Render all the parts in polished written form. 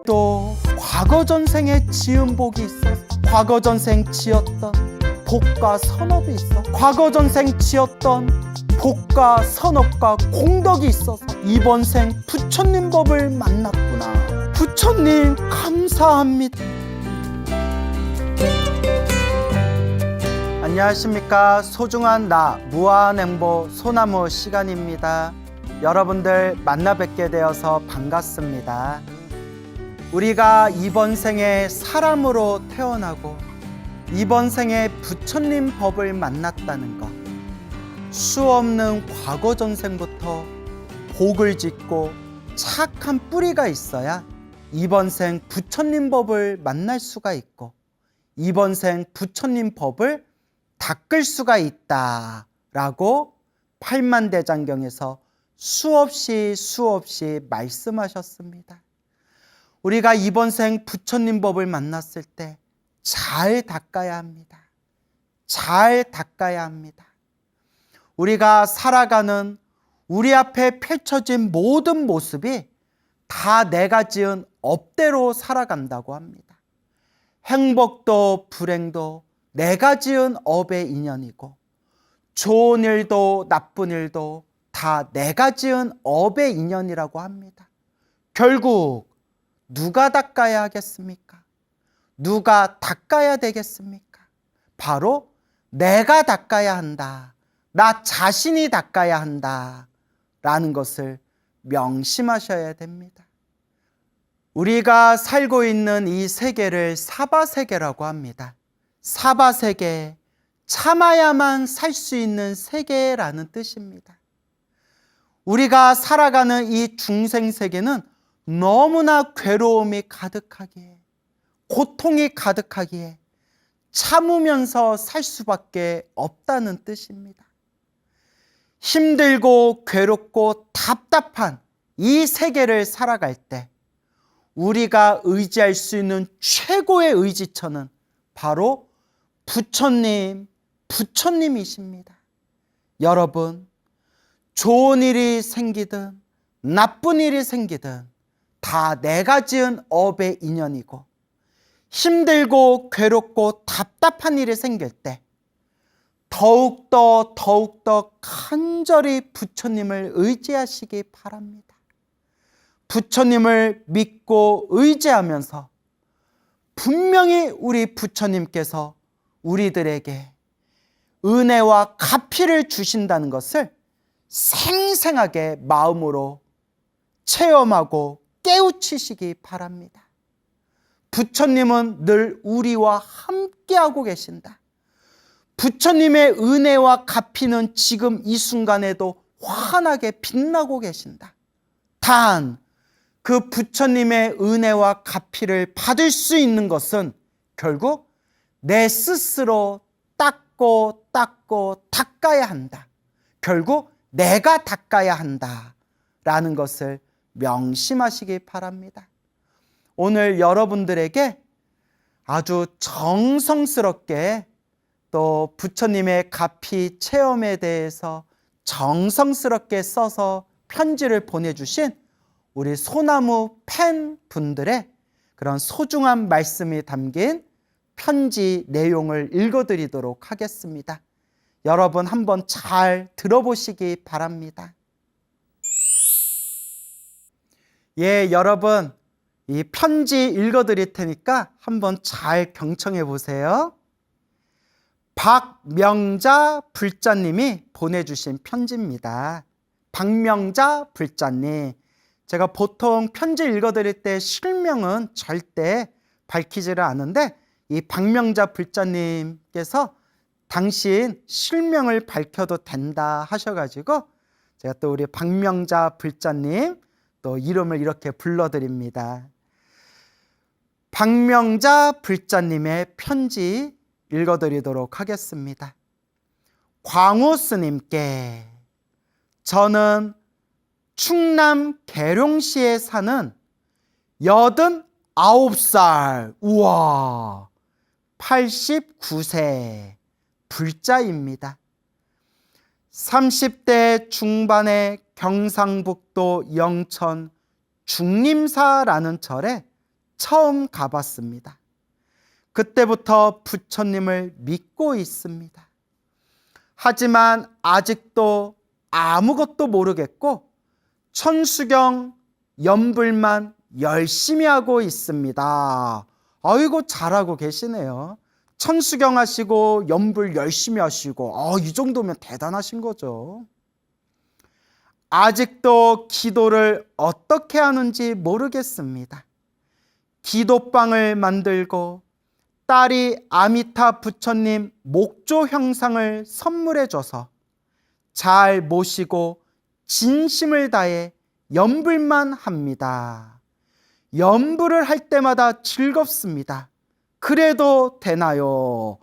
또 과거 전생에 지은 복이 있어서 과거 전생 지었던 복과 선업이 있어. 과거 전생 지었던 복과 선업과 공덕이 있어서 이번 생 부처님 법을 만났구나. 부처님 감사합니다. 안녕하십니까. 소중한 나 무한행보 소나무 시간입니다. 여러분들 만나 뵙게 되어서 반갑습니다. 우리가 이번 생에 사람으로 태어나고 이번 생에 부처님 법을 만났다는 것, 수없는 과거 전생부터 복을 짓고 착한 뿌리가 있어야 이번 생 부처님 법을 만날 수가 있고 이번 생 부처님 법을 닦을 수가 있다라고 팔만대장경에서 수없이 말씀하셨습니다. 우리가 이번 생 부처님 법을 만났을 때 잘 닦아야 합니다. 잘 닦아야 합니다. 우리가 살아가는 우리 앞에 펼쳐진 모든 모습이 다 내가 지은 업대로 살아간다고 합니다. 행복도 불행도 내가 지은 업의 인연이고 좋은 일도 나쁜 일도 다 내가 지은 업의 인연이라고 합니다. 결국 누가 닦아야 하겠습니까? 누가 닦아야 되겠습니까? 바로 내가 닦아야 한다. 나 자신이 닦아야 한다. 라는 것을 명심하셔야 됩니다. 우리가 살고 있는 이 세계를 사바세계라고 합니다. 사바세계, 참아야만 살 수 있는 세계라는 뜻입니다. 우리가 살아가는 이 중생세계는 너무나 괴로움이 가득하기에 고통이 가득하기에 참으면서 살 수밖에 없다는 뜻입니다. 힘들고 괴롭고 답답한 이 세계를 살아갈 때 우리가 의지할 수 있는 최고의 의지처는 바로 부처님이십니다. 여러분, 좋은 일이 생기든 나쁜 일이 생기든 다 내가 지은 업의 인연이고 힘들고 괴롭고 답답한 일이 생길 때 더욱더 간절히 부처님을 의지하시기 바랍니다. 부처님을 믿고 의지하면서 분명히 우리 부처님께서 우리들에게 은혜와 가피를 주신다는 것을 생생하게 마음으로 체험하고 깨우치시기 바랍니다. 부처님은 늘 우리와 함께하고 계신다. 부처님의 은혜와 가피는 지금 이 순간에도 환하게 빛나고 계신다. 단, 그 부처님의 은혜와 가피를 받을 수 있는 것은 결국 내 스스로 닦고 닦아야 한다. 결국 내가 닦아야 한다. 라는 것을 명심하시기 바랍니다. 오늘 여러분들에게 아주 정성스럽게 또 부처님의 가피 체험에 대해서 정성스럽게 써서 편지를 보내주신 우리 소나무 팬분들의 그런 소중한 말씀이 담긴 편지 내용을 읽어드리도록 하겠습니다. 여러분 한번 잘 들어보시기 바랍니다. 예, 여러분 이 편지 읽어드릴 테니까 한번 잘 경청해 보세요. 박명자 불자님이 보내주신 편지입니다. 박명자 불자님, 제가 보통 편지 읽어드릴 때 실명은 절대 밝히지를 않은데 이 박명자 불자님께서 당신 실명을 밝혀도 된다 하셔가지고 제가 또 우리 박명자 불자님 또 이름을 이렇게 불러드립니다. 박명자 불자님의 편지 읽어드리도록 하겠습니다. 광우 스님께, 저는 충남 계룡시에 사는 89살, 우와, 89세 불자입니다. 30대 중반의 경상북도 영천 중림사라는 절에 처음 가봤습니다. 그때부터 부처님을 믿고 있습니다. 하지만 아직도 아무것도 모르겠고 천수경 연불만 열심히 하고 있습니다. 아이고 잘하고 계시네요. 천수경 하시고 연불 열심히 하시고 이 정도면 대단하신 거죠. 아직도 기도를 어떻게 하는지 모르겠습니다. 기도방을 만들고 딸이 아미타 부처님 목조 형상을 선물해줘서 잘 모시고 진심을 다해 연불만 합니다. 연불을 할 때마다 즐겁습니다. 그래도 되나요?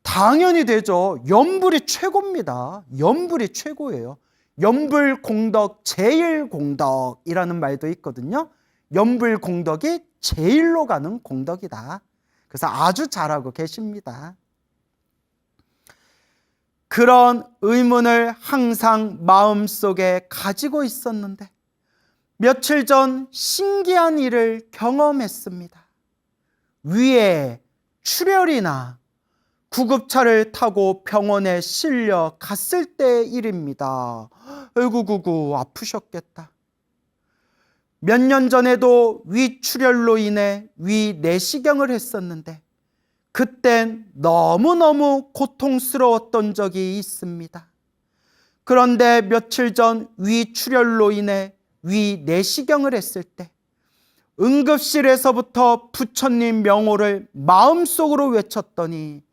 당연히 되죠. 연불이 최고입니다. 연불이 최고예요. 연불 공덕 제일 공덕이라는 말도 있거든요. 연불 공덕이 제일로 가는 공덕이다. 그래서 아주 잘하고 계십니다. 그런 의문을 항상 마음속에 가지고 있었는데 며칠 전 신기한 일을 경험했습니다. 위에 출혈이나 구급차를 타고 병원에 실려 갔을 때의 일입니다. 아이고 아프셨겠다. 몇 년 전에도 위출혈로 인해 위 내시경을 했었는데 그땐 너무너무 고통스러웠던 적이 있습니다. 그런데 며칠 전 위출혈로 인해 위 내시경을 했을 때 응급실에서부터 부처님 명호를 마음속으로 외쳤더니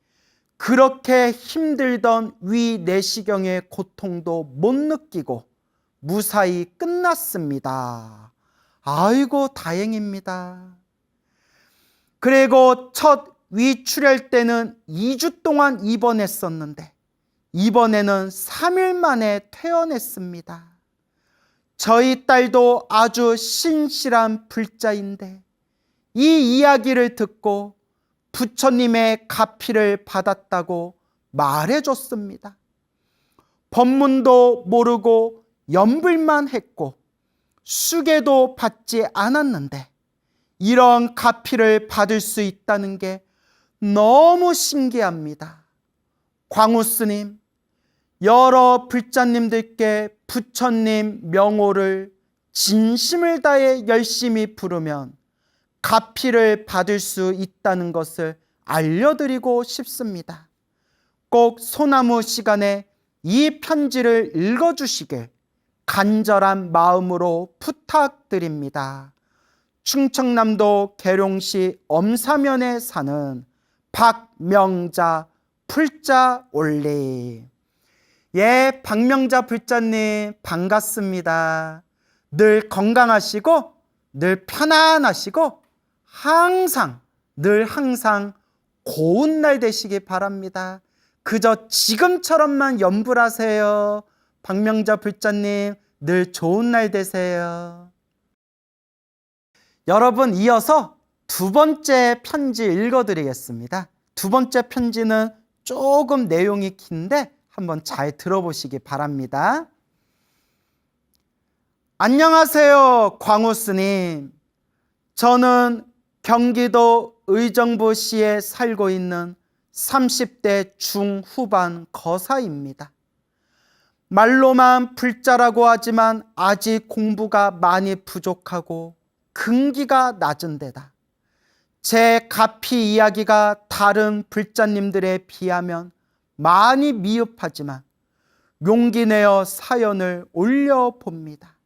그렇게 힘들던 위 내시경의 고통도 못 느끼고 무사히 끝났습니다. 아이고 다행입니다. 그리고 첫 위출혈 때는 2주 동안 입원했었는데 이번에는 3일 만에 퇴원했습니다. 저희 딸도 아주 신실한 불자인데 이 이야기를 듣고 부처님의 가피를 받았다고 말해줬습니다. 법문도 모르고 연불만 했고 수계도 받지 않았는데 이런 가피를 받을 수 있다는 게 너무 신기합니다. 광우스님, 여러 불자님들께 부처님 명호를 진심을 다해 열심히 부르면 가피를 받을 수 있다는 것을 알려드리고 싶습니다. 꼭 소나무 시간에 이 편지를 읽어주시길 간절한 마음으로 부탁드립니다. 충청남도 계룡시 엄사면에 사는 박명자 불자 올리. 예, 박명자 불자님 반갑습니다. 늘 건강하시고 늘 편안하시고 항상 고운 날 되시기 바랍니다. 그저 지금처럼만 연불하세요. 박명자 불자님 늘 좋은 날 되세요. 여러분, 이어서 두 번째 편지 읽어드리겠습니다. 두 번째 편지는 조금 내용이 긴데 한번 잘 들어보시기 바랍니다. 안녕하세요, 광우스님. 저는 경기도 의정부시에 살고 있는 30대 중후반 거사입니다. 말로만 불자라고 하지만 아직 공부가 많이 부족하고 근기가 낮은 데다 제 가피 이야기가 다른 불자님들에 비하면 많이 미흡하지만 용기 내어 사연을 올려봅니다.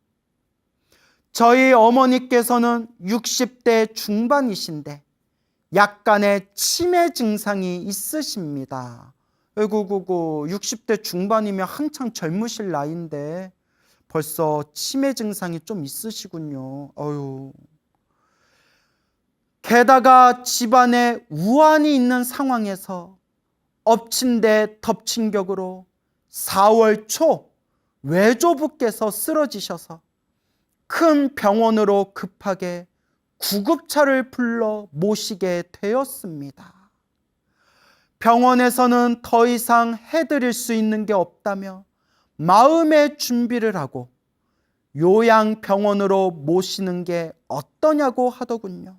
저희 어머니께서는 60대 중반이신데 약간의 치매 증상이 있으십니다. 아이고 60대 중반이면 한창 젊으실 나이인데 벌써 치매 증상이 좀 있으시군요. 게다가 집안에 우환이 있는 상황에서 엎친 데 덮친 격으로 4월 초 외조부께서 쓰러지셔서 큰 병원으로 급하게 구급차를 불러 모시게 되었습니다. 병원에서는 더 이상 해드릴 수 있는 게 없다며 마음의 준비를 하고 요양병원으로 모시는 게 어떠냐고 하더군요.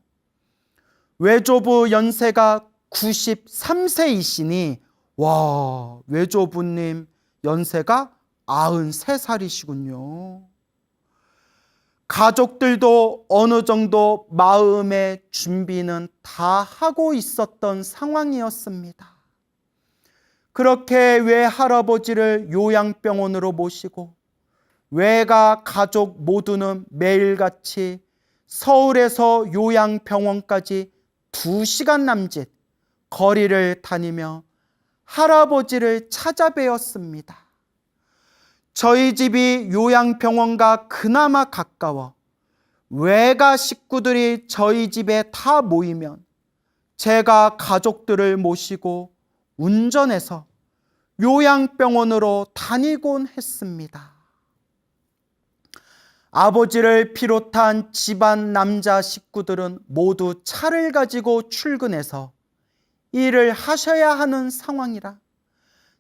외조부 연세가 93세이시니 와, 외조부님 연세가 93살이시군요. 가족들도 어느 정도 마음의 준비는 다 하고 있었던 상황이었습니다. 그렇게 외할아버지를 요양병원으로 모시고 외가 가족 모두는 매일같이 서울에서 요양병원까지 2시간 남짓 거리를 다니며 할아버지를 찾아뵈었습니다. 저희 집이 요양병원과 그나마 가까워 외가 식구들이 저희 집에 다 모이면 제가 가족들을 모시고 운전해서 요양병원으로 다니곤 했습니다. 아버지를 비롯한 집안 남자 식구들은 모두 차를 가지고 출근해서 일을 하셔야 하는 상황이라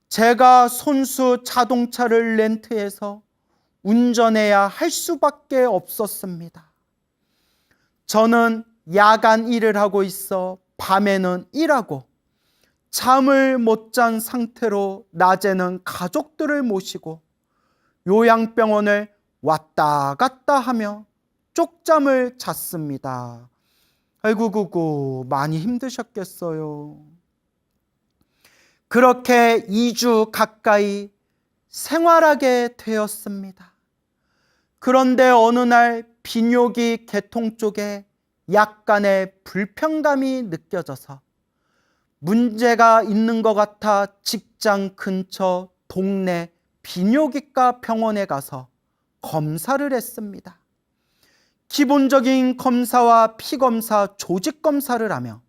제가 손수 자동차를 렌트해서 운전해야 할 수밖에 없었습니다. 저는 야간 일을 하고 있어 밤에는 일하고 잠을 못 잔 상태로 낮에는 가족들을 모시고 요양병원을 왔다 갔다 하며 쪽잠을 잤습니다. 아이고 많이 힘드셨겠어요. 그렇게 2주 가까이 생활하게 되었습니다. 그런데 어느 날 비뇨기 계통 쪽에 약간의 불편감이 느껴져서 문제가 있는 것 같아 직장 근처 동네 비뇨기과 병원에 가서 검사를 했습니다. 기본적인 검사와 피검사, 조직검사를 하며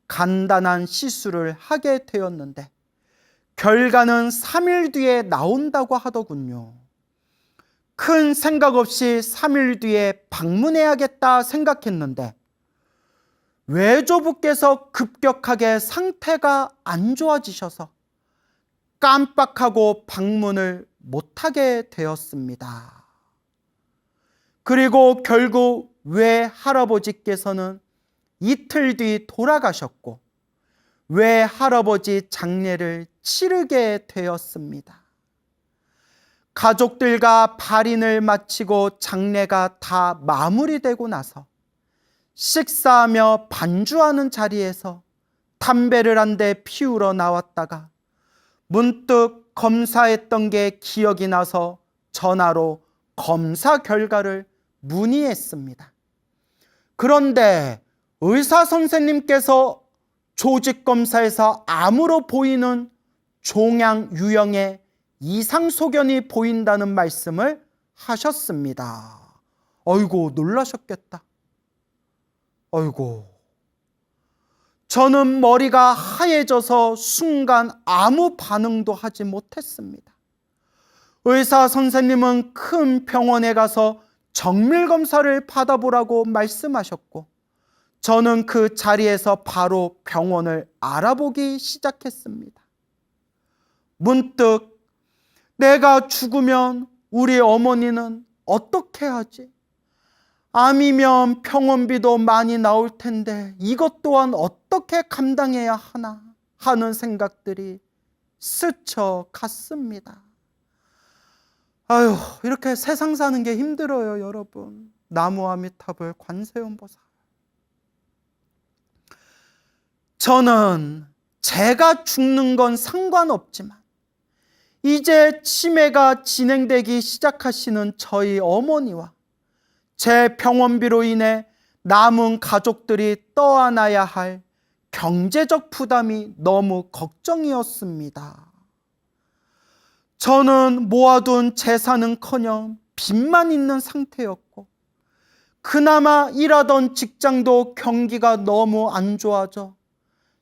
간단한 시술을 하게 되었는데 결과는 3일 뒤에 나온다고 하더군요. 큰 생각 없이 3일 뒤에 방문해야겠다 생각했는데 외조부께서 급격하게 상태가 안 좋아지셔서 깜빡하고 방문을 못하게 되었습니다. 그리고 결국 외할아버지께서는 이틀 뒤 돌아가셨고 외할아버지 장례를 치르게 되었습니다. 가족들과 발인을 마치고 장례가 다 마무리되고 나서 식사하며 반주하는 자리에서 담배를 한 대 피우러 나왔다가 문득 검사했던 게 기억이 나서 전화로 검사 결과를 문의했습니다. 그런데 의사 선생님께서 조직검사에서 암으로 보이는 종양 유형의 이상소견이 보인다는 말씀을 하셨습니다. 아이고 놀라셨겠다. 아이고, 저는 머리가 하얘져서 순간 아무 반응도 하지 못했습니다. 의사 선생님은 큰 병원에 가서 정밀검사를 받아보라고 말씀하셨고 저는 그 자리에서 바로 병원을 알아보기 시작했습니다. 문득 내가 죽으면 우리 어머니는 어떻게 하지? 암이면 병원비도 많이 나올 텐데 이것 또한 어떻게 감당해야 하나 하는 생각들이 스쳐갔습니다. 아유, 이렇게 세상 사는 게 힘들어요, 여러분. 나무 아미타불 관세음보살. 저는 제가 죽는 건 상관없지만 이제 치매가 진행되기 시작하시는 저희 어머니와 제 병원비로 인해 남은 가족들이 떠안아야 할 경제적 부담이 너무 걱정이었습니다. 저는 모아둔 재산은커녕 빚만 있는 상태였고 그나마 일하던 직장도 경기가 너무 안 좋아져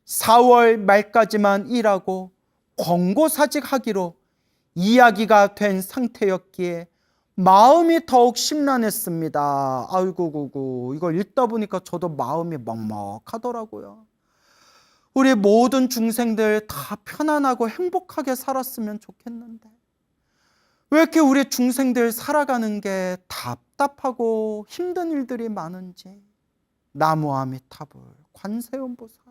4월 말까지만 일하고 권고사직하기로 이야기가 된 상태였기에 마음이 더욱 심란했습니다. 아이고 이걸 읽다 보니까 저도 마음이 먹먹하더라고요. 우리 모든 중생들 다 편안하고 행복하게 살았으면 좋겠는데 왜 이렇게 우리 중생들 살아가는 게 답답하고 힘든 일들이 많은지. 나무아미타불, 관세음보살,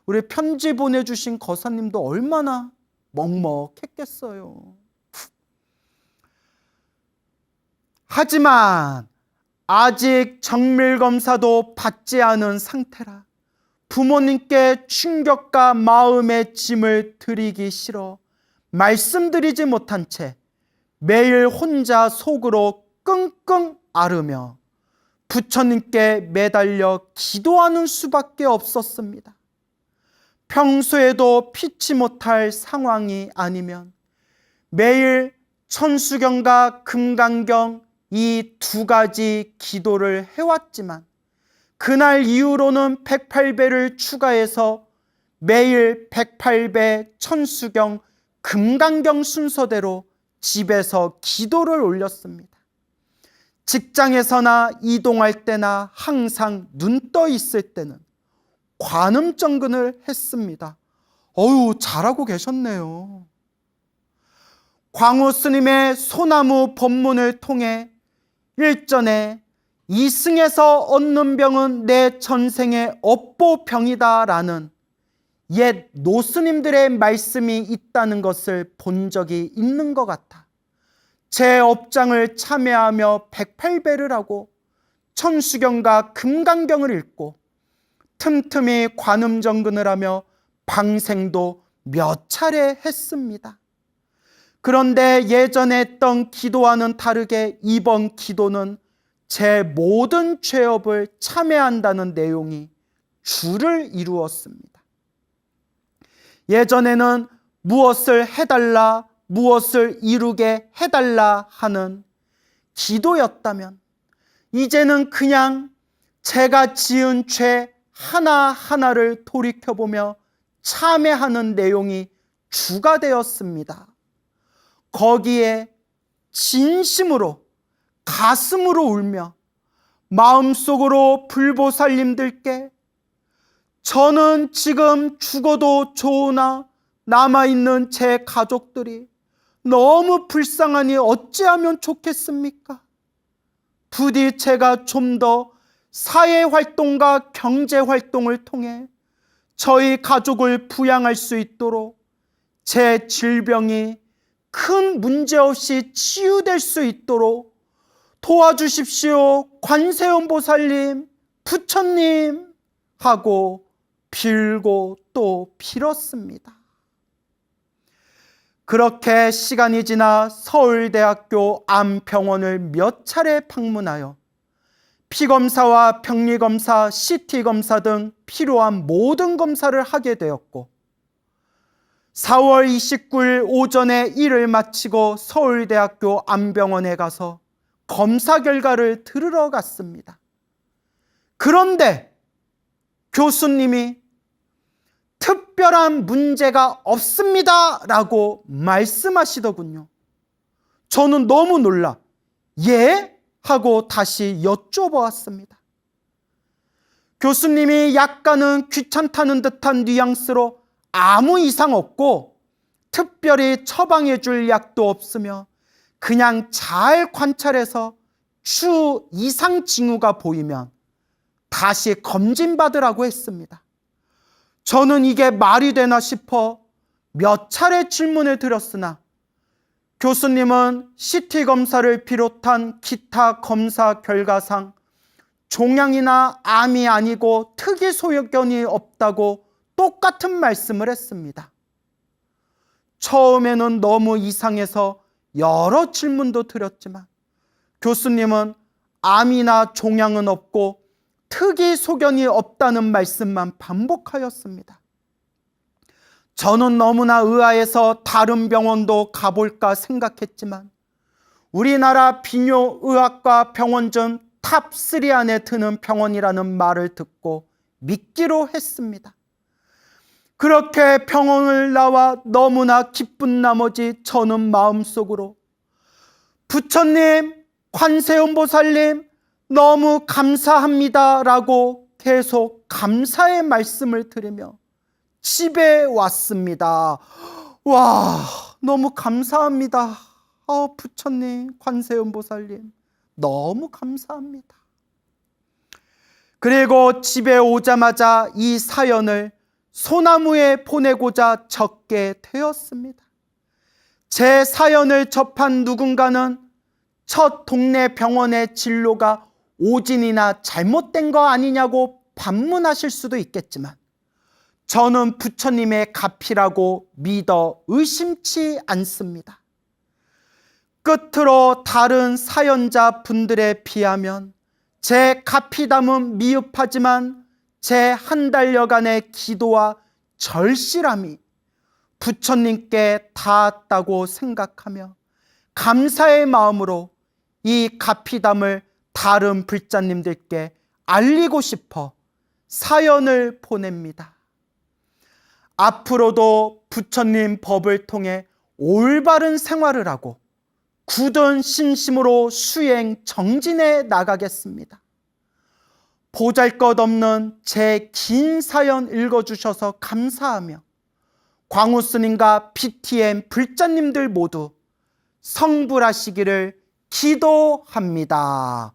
우리 편지 보내주신 거사님도 얼마나 먹먹했겠어요. 하지만 아직 정밀검사도 받지 않은 상태라 부모님께 충격과 마음의 짐을 드리기 싫어 말씀드리지 못한 채 매일 혼자 속으로 끙끙 앓으며 부처님께 매달려 기도하는 수밖에 없었습니다. 평소에도 피치 못할 상황이 아니면 매일 천수경과 금강경 이 두 가지 기도를 해왔지만 그날 이후로는 108배를 추가해서 매일 108배 천수경, 금강경 순서대로 집에서 기도를 올렸습니다. 직장에서나 이동할 때나 항상 눈 떠 있을 때는 관음정근을 했습니다. 어우, 잘하고 계셨네요. 광우 스님의 소나무 법문을 통해 일전에 이승에서 얻는 병은 내 전생의 업보병이다 라는 옛 노스님들의 말씀이 있다는 것을 본 적이 있는 것 같아 제 업장을 참여하며 108배를 하고 천수경과 금강경을 읽고 틈틈이 관음정근을 하며 방생도 몇 차례 했습니다. 그런데 예전에 했던 기도와는 다르게 이번 기도는 제 모든 죄업을 참회한다는 내용이 주를 이루었습니다. 예전에는 무엇을 해달라, 무엇을 이루게 해달라 하는 기도였다면 이제는 그냥 제가 지은 죄 하나하나를 돌이켜보며 참회하는 내용이 주가 되었습니다. 거기에 진심으로 가슴으로 울며 마음속으로 불보살님들께 저는 지금 죽어도 좋으나 남아있는 제 가족들이 너무 불쌍하니 어찌하면 좋겠습니까? 부디 제가 좀 더 사회활동과 경제활동을 통해 저희 가족을 부양할 수 있도록 제 질병이 큰 문제 없이 치유될 수 있도록 도와주십시오. 관세음보살님, 부처님 하고 빌고 또 빌었습니다. 그렇게 시간이 지나 서울대학교 암병원을 몇 차례 방문하여 피검사와 병리검사, CT검사 등 필요한 모든 검사를 하게 되었고 4월 29일 오전에 일을 마치고 서울대학교 암병원에 가서 검사 결과를 들으러 갔습니다. 그런데 교수님이 특별한 문제가 없습니다 라고 말씀하시더군요. 저는 너무 놀라 예? 하고 다시 여쭤보았습니다. 교수님이 약간은 귀찮다는 듯한 뉘앙스로 아무 이상 없고 특별히 처방해 줄 약도 없으며 그냥 잘 관찰해서 추 이상 징후가 보이면 다시 검진받으라고 했습니다. 저는 이게 말이 되나 싶어 몇 차례 질문을 드렸으나 교수님은 CT 검사를 비롯한 기타 검사 결과상 종양이나 암이 아니고 특이 소견이 없다고 똑같은 말씀을 했습니다. 처음에는 너무 이상해서 여러 질문도 드렸지만 교수님은 암이나 종양은 없고 특이 소견이 없다는 말씀만 반복하였습니다. 저는 너무나 의아해서 다른 병원도 가볼까 생각했지만 우리나라 비뇨의학과 병원 중 탑3 안에 드는 병원이라는 말을 듣고 믿기로 했습니다. 그렇게 병원을 나와 너무나 기쁜 나머지 저는 마음속으로 부처님, 관세음보살님 너무 감사합니다 라고 계속 감사의 말씀을 드리며 집에 왔습니다. 와, 너무 감사합니다. 부처님, 관세음보살님 너무 감사합니다. 그리고 집에 오자마자 이 사연을 소나무에 보내고자 적게 되었습니다. 제 사연을 접한 누군가는 첫 동네 병원의 진료가 오진이나 잘못된 거 아니냐고 반문하실 수도 있겠지만 저는 부처님의 가피라고 믿어 의심치 않습니다. 끝으로 다른 사연자 분들에 비하면 제 가피담은 미흡하지만 제 한 달여간의 기도와 절실함이 부처님께 닿았다고 생각하며 감사의 마음으로 이 가피담을 다른 불자님들께 알리고 싶어 사연을 보냅니다. 앞으로도 부처님 법을 통해 올바른 생활을 하고 굳은 신심으로 수행 정진해 나가겠습니다. 보잘것없는 제 긴 사연 읽어주셔서 감사하며 광우 스님과 BTM 불자님들 모두 성불하시기를 기도합니다.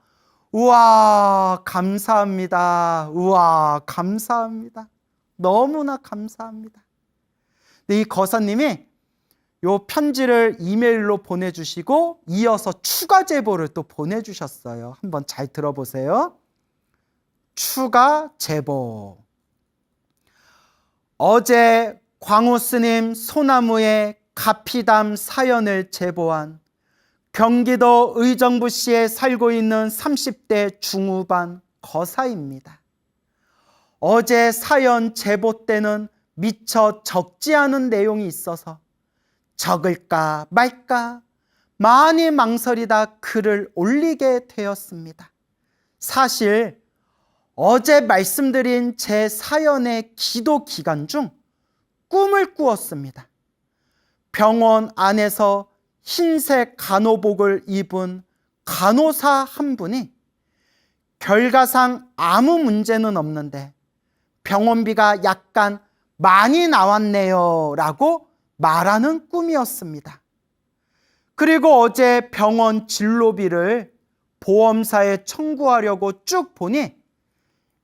우와, 감사합니다. 우와, 감사합니다. 너무나 감사합니다. 이 거사님이 요 편지를 이메일로 보내주시고 이어서 추가 제보를 또 보내주셨어요. 한번 잘 들어보세요. 추가 제보. 어제 광우 스님 소나무에 가피담 사연을 제보한 경기도 의정부시에 살고 있는 30대 중후반 거사입니다. 어제 사연 제보 때는 미처 적지 않은 내용이 있어서 적을까 말까 많이 망설이다 글을 올리게 되었습니다. 사실 어제 말씀드린 제 사연의 기도 기간 중 꿈을 꾸었습니다. 병원 안에서 흰색 간호복을 입은 간호사 한 분이 결과상 아무 문제는 없는데 병원비가 약간 많이 나왔네요 라고 말하는 꿈이었습니다. 그리고 어제 병원 진료비를 보험사에 청구하려고 쭉 보니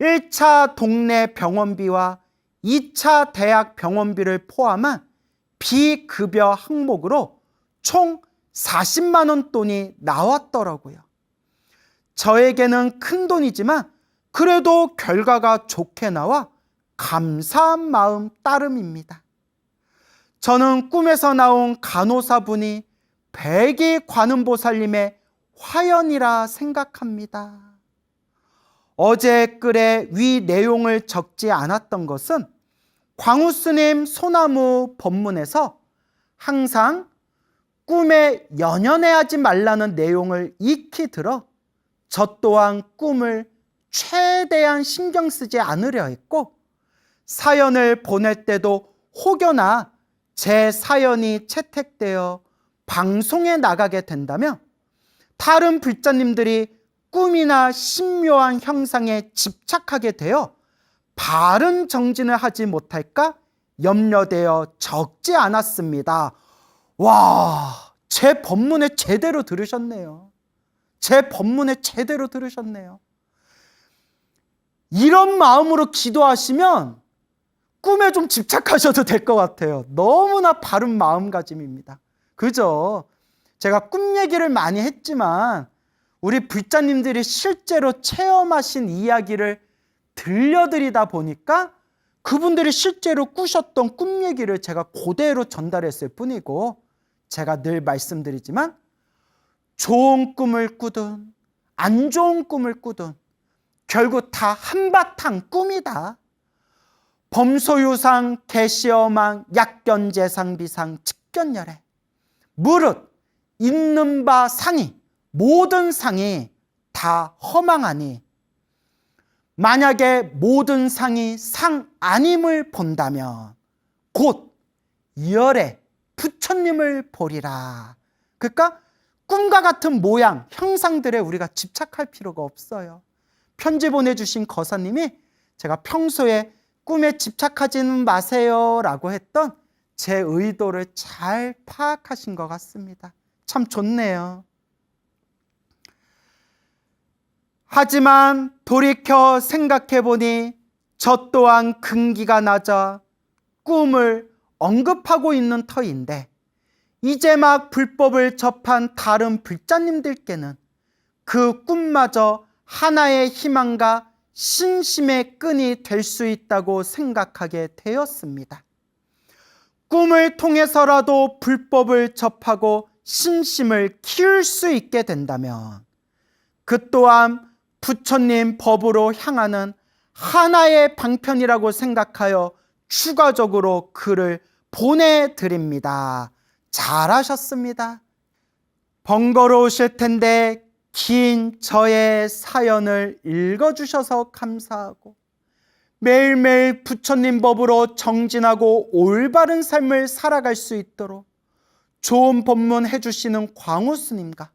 1차 동네 병원비와 2차 대학 병원비를 포함한 비급여 항목으로 총 40만 원 돈이 나왔더라고요. 저에게는 큰 돈이지만 그래도 결과가 좋게 나와 감사한 마음 따름입니다. 저는 꿈에서 나온 간호사분이 백이 관음보살님의 화연이라 생각합니다. 어제 글에 위 내용을 적지 않았던 것은 광우스님 소나무 법문에서 항상 꿈에 연연해하지 말라는 내용을 익히 들어 저 또한 꿈을 최대한 신경 쓰지 않으려 했고 사연을 보낼 때도 혹여나 제 사연이 채택되어 방송에 나가게 된다면 다른 불자님들이 꿈이나 신묘한 형상에 집착하게 되어 바른 정진을 하지 못할까 염려되어 적지 않았습니다. 와, 제 법문에 제대로 들으셨네요. 제 법문에 제대로 들으셨네요. 이런 마음으로 기도하시면 꿈에 좀 집착하셔도 될 것 같아요. 너무나 바른 마음가짐입니다. 그죠? 제가 꿈 얘기를 많이 했지만 우리 불자님들이 실제로 체험하신 이야기를 들려드리다 보니까 그분들이 실제로 꾸셨던 꿈 얘기를 제가 그대로 전달했을 뿐이고 제가 늘 말씀드리지만 좋은 꿈을 꾸든 안 좋은 꿈을 꾸든 결국 다 한바탕 꿈이다. 범소유상, 개시어망, 약견재상비상, 측견열애 무릇 있는 바 상이 모든 상이 다 허망하니 만약에 모든 상이 상 아님을 본다면 곧 열애 부처님을 보리라. 그러니까 꿈과 같은 모양, 형상들에 우리가 집착할 필요가 없어요. 편지 보내주신 거사님이 제가 평소에 꿈에 집착하지는 마세요 라고 했던 제 의도를 잘 파악하신 것 같습니다. 참 좋네요. 하지만 돌이켜 생각해보니 저 또한 근기가 낮아 꿈을 언급하고 있는 터인데 이제 막 불법을 접한 다른 불자님들께는 그 꿈마저 하나의 희망과 신심의 끈이 될 수 있다고 생각하게 되었습니다. 꿈을 통해서라도 불법을 접하고 신심을 키울 수 있게 된다면 그 또한 부처님 법으로 향하는 하나의 방편이라고 생각하여 추가적으로 글을 보내드립니다. 잘하셨습니다. 번거로우실 텐데 긴 저의 사연을 읽어주셔서 감사하고 매일매일 부처님 법으로 정진하고 올바른 삶을 살아갈 수 있도록 좋은 법문 해주시는 광우 스님과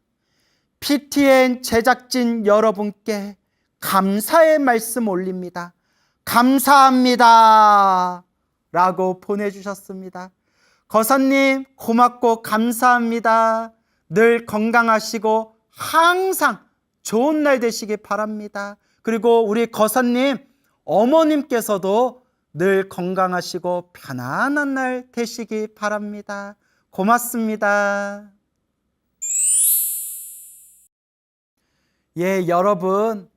PTN 제작진 여러분께 감사의 말씀 올립니다. 감사합니다 라고 보내주셨습니다. 거사님 고맙고 감사합니다. 늘 건강하시고 항상 좋은 날 되시기 바랍니다. 그리고 우리 거사님 어머님께서도 늘 건강하시고 편안한 날 되시기 바랍니다. 고맙습니다. 예, 여러분,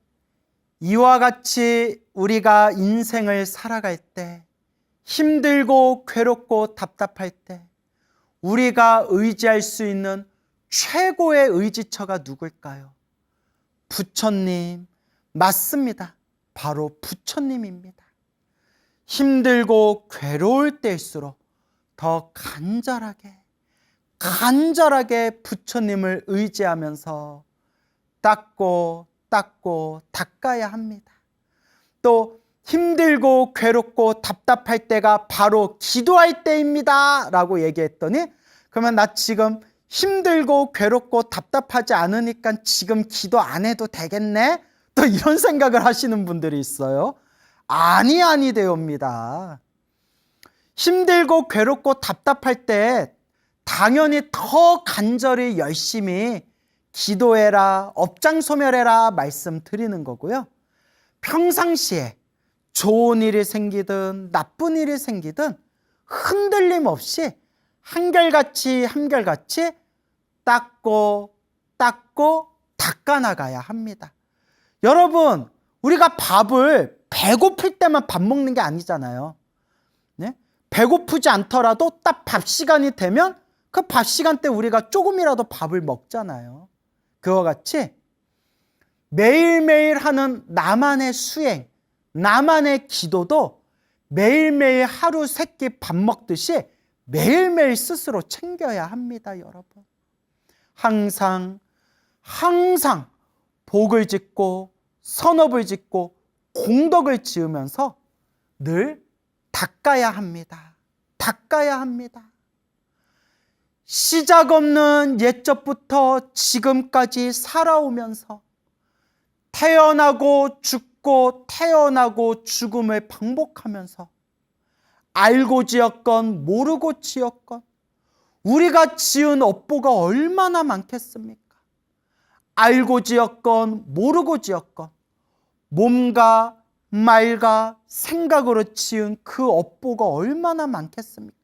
이와 같이 우리가 인생을 살아갈 때 힘들고 괴롭고 답답할 때 우리가 의지할 수 있는 최고의 의지처가 누굴까요? 부처님, 맞습니다. 바로 부처님입니다. 힘들고 괴로울 때일수록 더 간절하게 부처님을 의지하면서 닦고 닦아야 합니다. 또 힘들고 괴롭고 답답할 때가 바로 기도할 때입니다 라고 얘기했더니 그러면 나 지금 힘들고 괴롭고 답답하지 않으니까 지금 기도 안 해도 되겠네? 또 이런 생각을 하시는 분들이 있어요. 아니 되옵니다. 힘들고 괴롭고 답답할 때 당연히 더 간절히 열심히 기도해라, 업장소멸해라 말씀드리는 거고요. 평상시에 좋은 일이 생기든 나쁜 일이 생기든 흔들림 없이 한결같이 닦고 닦아나가야 합니다. 여러분, 우리가 밥을 배고플 때만 밥 먹는 게 아니잖아요. 네? 배고프지 않더라도 딱 밥 시간이 되면 그 밥 시간 때 우리가 조금이라도 밥을 먹잖아요. 그와 같이 매일매일 하는 나만의 수행, 나만의 기도도 매일매일 하루 세 끼 밥 먹듯이 매일매일 스스로 챙겨야 합니다, 여러분. 항상 복을 짓고 선업을 짓고 공덕을 지으면서 늘 닦아야 합니다. 시작 없는 옛적부터 지금까지 살아오면서 태어나고 죽고 태어나고 죽음을 반복하면서 알고 지었건 모르고 지었건 우리가 지은 업보가 얼마나 많겠습니까? 알고 지었건 모르고 지었건 몸과 말과 생각으로 지은 그 업보가 얼마나 많겠습니까?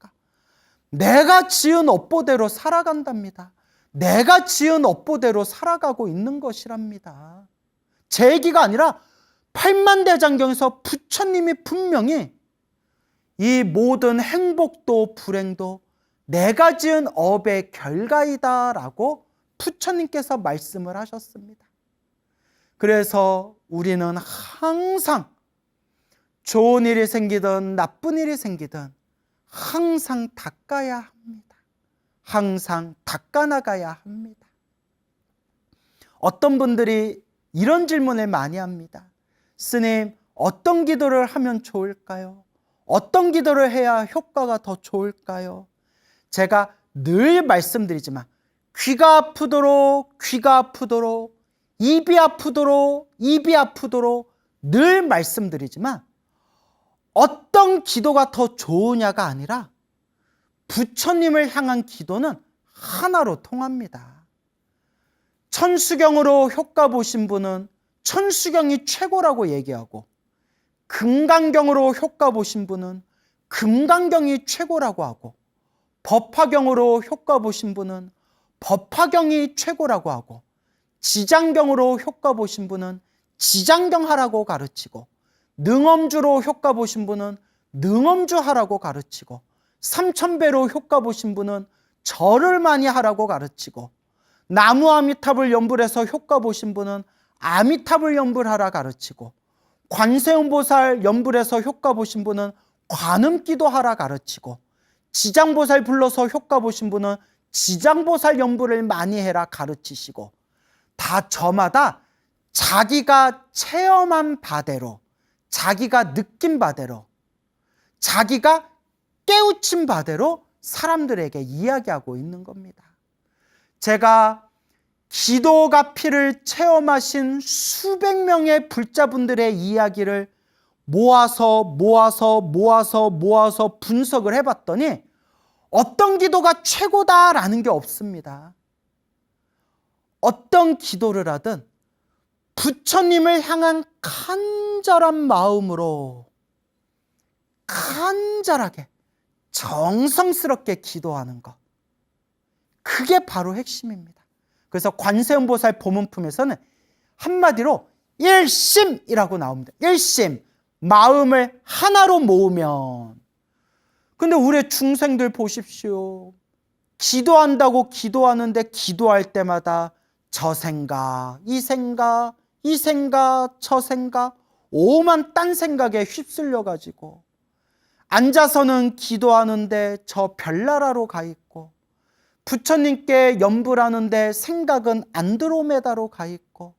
내가 지은 업보대로 살아간답니다. 내가 지은 업보대로 살아가고 있는 것이랍니다. 제 얘기가 아니라 팔만대장경에서 부처님이 분명히 이 모든 행복도 불행도 내가 지은 업의 결과이다 라고 부처님께서 말씀을 하셨습니다. 그래서 우리는 항상 좋은 일이 생기든 나쁜 일이 생기든 항상 닦아야 합니다. 항상 닦아나가야 합니다. 어떤 분들이 이런 질문을 많이 합니다. 스님, 어떤 기도를 하면 좋을까요? 어떤 기도를 해야 효과가 더 좋을까요? 제가 늘 말씀드리지만 귀가 아프도록 입이 아프도록 늘 말씀드리지만 어떤 기도가 더 좋으냐가 아니라 부처님을 향한 기도는 하나로 통합니다. 천수경으로 효과 보신 분은 천수경이 최고라고 얘기하고, 금강경으로 효과 보신 분은 금강경이 최고라고 하고, 법화경으로 효과 보신 분은 법화경이 최고라고 하고, 지장경으로 효과 보신 분은 지장경 하라고 가르치고, 능엄주로 효과 보신 분은 능엄주 하라고 가르치고, 삼천배로 효과 보신 분은 절을 많이 하라고 가르치고, 나무 아미탑을 연불해서 효과 보신 분은 아미탑을 연불하라 가르치고, 관세음보살 연불해서 효과 보신 분은 관음기도 하라 가르치고, 지장보살 불러서 효과 보신 분은 지장보살 연불을 많이 해라 가르치시고, 다 저마다 자기가 체험한 바대로, 자기가 느낀 바대로, 자기가 깨우친 바대로 사람들에게 이야기하고 있는 겁니다. 제가 기도가 피를 체험하신 수백 명의 불자분들의 이야기를 모아서 분석을 해봤더니 어떤 기도가 최고다라는 게 없습니다. 어떤 기도를 하든 부처님을 향한 간절한 마음으로 간절하게 정성스럽게 기도하는 것, 그게 바로 핵심입니다. 그래서 관세음보살 보문품에서는 한마디로 일심이라고 나옵니다. 일심, 마음을 하나로 모으면. 근데 우리 중생들 보십시오. 기도한다고 기도하는데 기도할 때마다 저 생각, 이 생각, 이 생각, 저 생각, 오만 딴 생각에 휩쓸려가지고 앉아서는 기도하는데 저 별나라로 가 있고, 부처님께 연불하는데 생각은 안드로메다로 가 있고,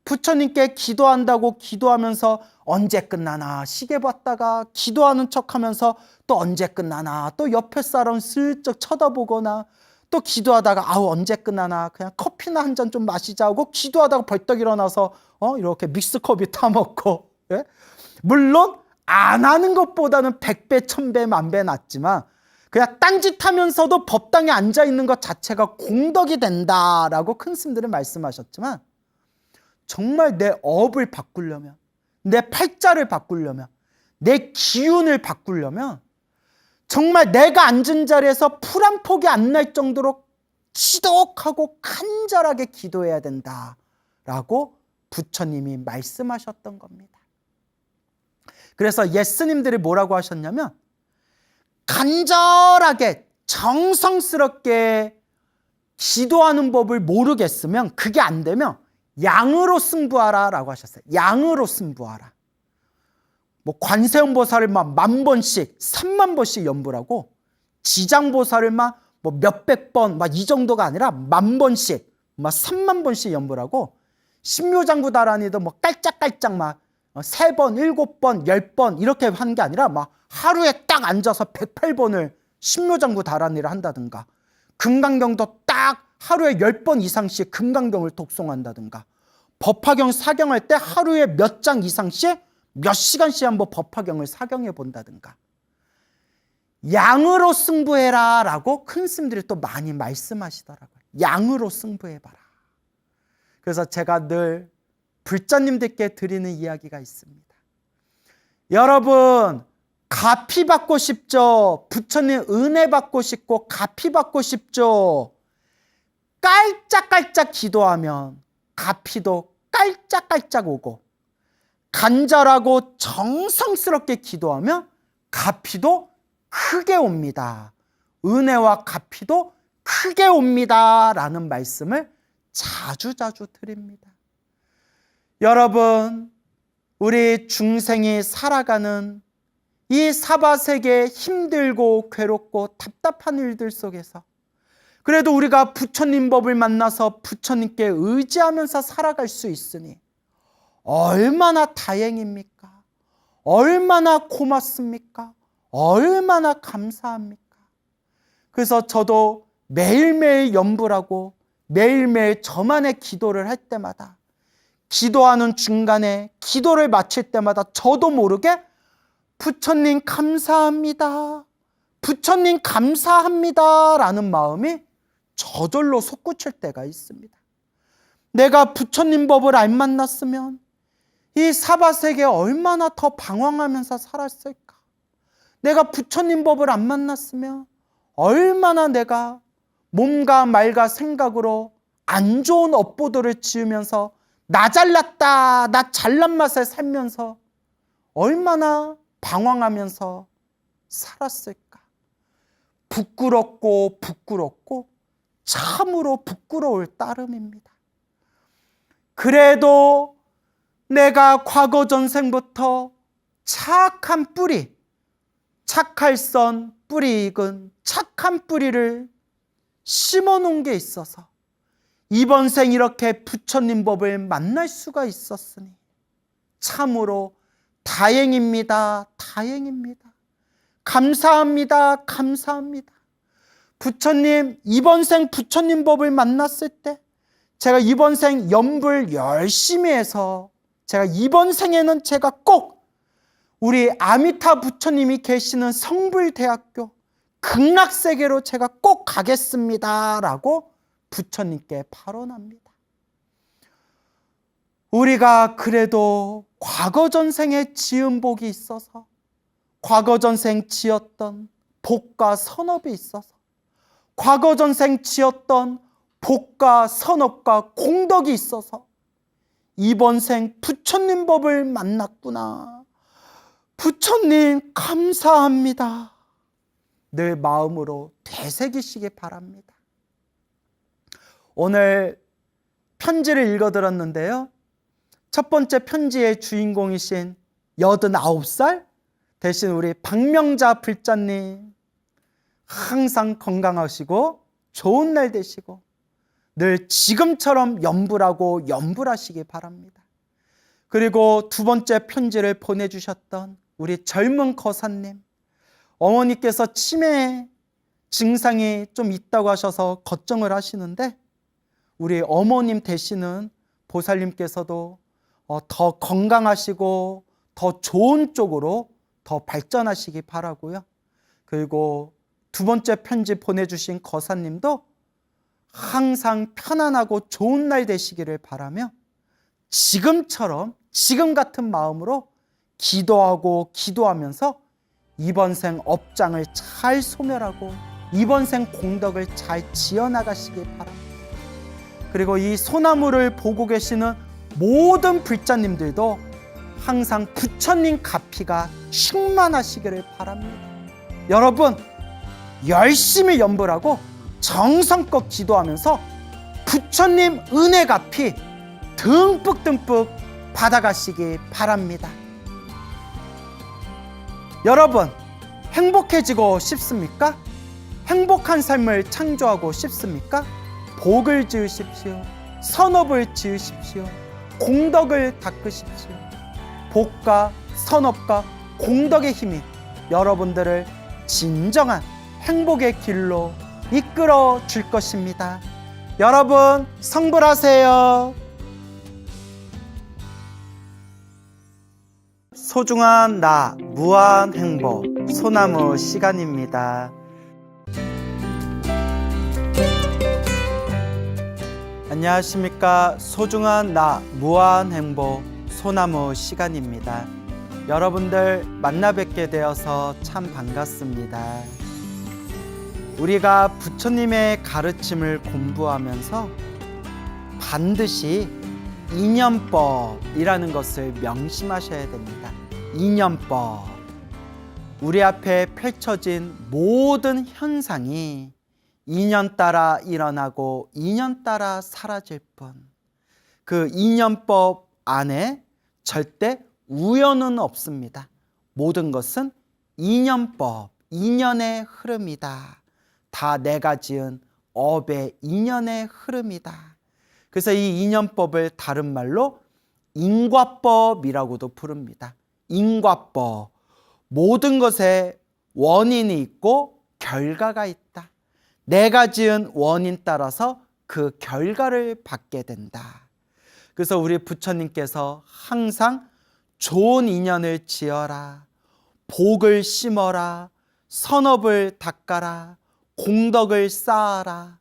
부처님께 기도한다고 기도하면서 언제 끝나나 시계 봤다가 기도하는 척하면서 또 언제 끝나나 또 옆에 사람 슬쩍 쳐다보거나, 또 기도하다가 아우 언제 끝나나 그냥 커피나 한 잔 좀 마시자 하고 기도하다가 벌떡 일어나서 이렇게 믹스커피 타먹고, 예? 물론 안 하는 것보다는 100배, 1000배, 만배 낫지만 그냥 딴짓하면서도 법당에 앉아있는 것 자체가 공덕이 된다라고 큰 스님들은 말씀하셨지만, 정말 내 업을 바꾸려면, 내 팔자를 바꾸려면, 내 기운을 바꾸려면 정말 내가 앉은 자리에서 풀 한 폭이 안 날 정도로 지독하고 간절하게 기도해야 된다라고 부처님이 말씀하셨던 겁니다. 그래서 예스님들이 뭐라고 하셨냐면, 간절하게 정성스럽게 기도하는 법을 모르겠으면, 그게 안 되면 양으로 승부하라 라고 하셨어요. 양으로 승부하라. 뭐 관세음보살을 막 10,000번씩 30,000번씩 연불하고, 지장보살을 막 뭐 몇백 번 막 이 정도가 아니라 10,000번씩 막 30,000번씩 연불하고, 신묘장구다라니도 뭐 깔짝깔짝 막 3번, 7번, 10번 이렇게 한 게 아니라 막 하루에 딱 앉아서 108번을 신묘장구 다란이를 한다든가, 금강경도 딱 하루에 10번 이상씩 금강경을 독송한다든가, 법화경 사경할 때 하루에 몇 장 이상씩 몇 시간씩 한번 법화경을 사경해 본다든가, 양으로 승부해라 라고 큰 스님들이 또 많이 말씀하시더라고요. 양으로 승부해봐라. 그래서 제가 늘 불자님들께 드리는 이야기가 있습니다. 여러분, 가피 받고 싶죠? 부처님 은혜 받고 싶고 가피 받고 싶죠? 깔짝깔짝 기도하면 가피도 깔짝깔짝 오고, 간절하고 정성스럽게 기도하면 가피도 크게 옵니다. 은혜와 가피도 크게 옵니다 라는 말씀을 자주자주 드립니다. 여러분, 우리 중생이 살아가는 이 사바세계 힘들고 괴롭고 답답한 일들 속에서 그래도 우리가 부처님 법을 만나서 부처님께 의지하면서 살아갈 수 있으니 얼마나 다행입니까? 얼마나 고맙습니까? 얼마나 감사합니까? 그래서 저도 매일매일 연불하고 매일매일 저만의 기도를 할 때마다, 기도하는 중간에 기도를 마칠 때마다 저도 모르게 부처님 감사합니다, 부처님 감사합니다 라는 마음이 저절로 솟구칠 때가 있습니다. 내가 부처님 법을 안 만났으면 이 사바세계에 얼마나 더 방황하면서 살았을까? 내가 부처님 법을 안 만났으면 얼마나 내가 몸과 말과 생각으로 안 좋은 업보도를 지으면서 나 잘났다, 나 잘난 맛에 살면서 얼마나 방황하면서 살았을까? 부끄럽고 부끄럽고 참으로 부끄러울 따름입니다. 그래도 내가 과거 전생부터 착한 뿌리, 착할선 뿌리 익은 착한 뿌리를 심어놓은 게 있어서 이번 생 이렇게 부처님 법을 만날 수가 있었으니 참으로 다행입니다. 다행입니다. 감사합니다. 감사합니다. 부처님, 이번 생 부처님 법을 만났을 때 제가 이번 생 염불 열심히 해서 제가 이번 생에는 제가 꼭 우리 아미타 부처님이 계시는 성불대학교 극락세계로 제가 꼭 가겠습니다 라고 부처님께 발언합니다. 우리가 그래도 과거 전생에 지은 복이 있어서 과거 전생 지었던 복과 선업이 있어서 과거 전생 지었던 복과 선업과 공덕이 있어서 이번 생 부처님 법을 만났구나. 부처님 감사합니다. 늘 마음으로 되새기시기 바랍니다. 오늘 편지를 읽어드렸는데요. 첫 번째 편지의 주인공이신 89살 대신 우리 박명자 불자님 항상 건강하시고 좋은 날 되시고 늘 지금처럼 염불하고 염불하시기 바랍니다. 그리고 두 번째 편지를 보내주셨던 우리 젊은 거사님, 어머니께서 치매 증상이 좀 있다고 하셔서 걱정을 하시는데 우리 어머님 되시는 보살님께서도 더 건강하시고 더 좋은 쪽으로 더 발전하시기 바라고요. 그리고 두 번째 편지 보내주신 거사님도 항상 편안하고 좋은 날 되시기를 바라며 지금처럼 지금 같은 마음으로 기도하면서 이번 생 업장을 잘 소멸하고 이번 생 공덕을 잘 지어나가시길 바랍니다. 그리고 이 소나무를 보고 계시는 모든 불자님들도 항상 부처님 가피가 충만하시기를 바랍니다. 여러분 열심히 염불하고 정성껏 기도하면서 부처님 은혜 가피 듬뿍듬뿍 받아가시기 바랍니다. 여러분 행복해지고 싶습니까? 행복한 삶을 창조하고 싶습니까? 복을 지으십시오. 선업을 지으십시오. 공덕을 닦으십시오. 복과 선업과 공덕의 힘이 여러분들을 진정한 행복의 길로 이끌어 줄 것입니다. 여러분 성불하세요. 소중한 나 무한 행복 소나무 시간입니다. 안녕하십니까. 소중한 나 무한 행복 소나무 시간입니다. 여러분들 만나 뵙게 되어서 참 반갑습니다. 우리가 부처님의 가르침을 공부하면서 반드시 인연법이라는 것을 명심하셔야 됩니다. 인연법. 우리 앞에 펼쳐진 모든 현상이 인연 따라 일어나고 인연 따라 사라질 뿐. 그 인연법 안에 절대 우연은 없습니다. 모든 것은 인연법, 인연의 흐름이다. 다 내가 지은 업의 인연의 흐름이다. 그래서 이 인연법을 다른 말로 인과법이라고도 부릅니다. 인과법. 모든 것에 원인이 있고 결과가 있다. 내가 지은 원인 따라서 그 결과를 받게 된다. 그래서 우리 부처님께서 항상 좋은 인연을 지어라, 복을 심어라, 선업을 닦아라, 공덕을 쌓아라,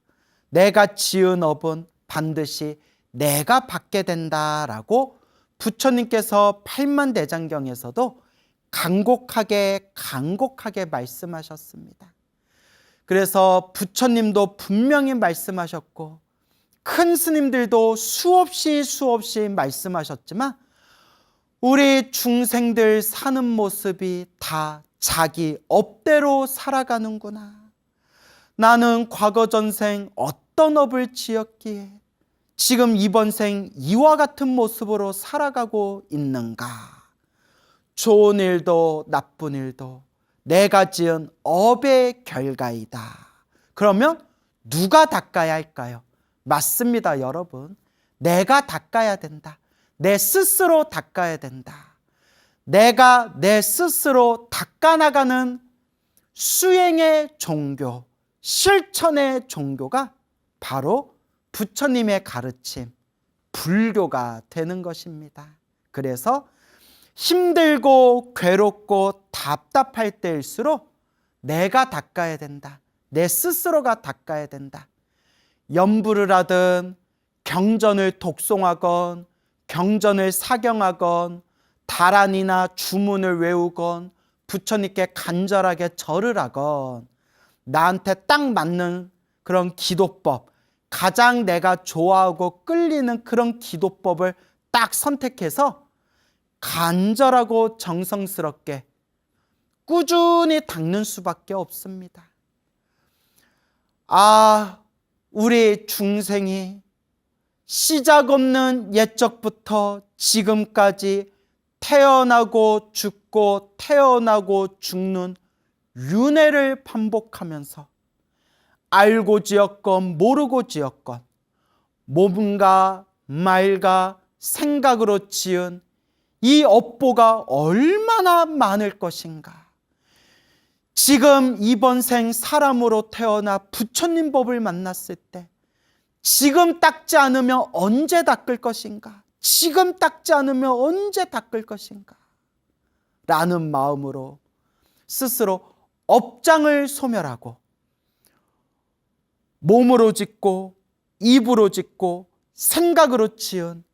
내가 지은 업은 반드시 내가 받게 된다라고 부처님께서 팔만대장경에서도 간곡하게 말씀하셨습니다. 그래서 부처님도 분명히 말씀하셨고 큰 스님들도 수없이 말씀하셨지만 우리 중생들 사는 모습이 다 자기 업대로 살아가는구나. 나는 과거 전생 어떤 업을 지었기에 지금 이번 생 이와 같은 모습으로 살아가고 있는가. 좋은 일도 나쁜 일도 내가 지은 업의 결과이다. 그러면 누가 닦아야 할까요? 맞습니다, 여러분. 내가 닦아야 된다. 내 스스로 닦아야 된다. 내가 내 스스로 닦아나가는 수행의 종교, 실천의 종교가 바로 부처님의 가르침, 불교가 되는 것입니다. 그래서 힘들고 괴롭고 답답할 때일수록 내가 닦아야 된다. 내 스스로가 닦아야 된다. 염불을 하든 경전을 독송하건 경전을 사경하건 다란이나 주문을 외우건 부처님께 간절하게 절을 하건 나한테 딱 맞는 그런 기도법, 가장 내가 좋아하고 끌리는 그런 기도법을 딱 선택해서 간절하고 정성스럽게 꾸준히 닦는 수밖에 없습니다. 우리 중생이 시작 없는 옛적부터 지금까지 태어나고 죽고 태어나고 죽는 윤회를 반복하면서 알고 지었건 모르고 지었건 몸과 말과 생각으로 지은 이 업보가 얼마나 많을 것인가. 지금 이번 생 사람으로 태어나 부처님 법을 만났을 때 지금 닦지 않으면 언제 닦을 것인가? 지금 닦지 않으면 언제 닦을 것인가? 라는 마음으로 스스로 업장을 소멸하고 몸으로 짓고 입으로 짓고 생각으로 지은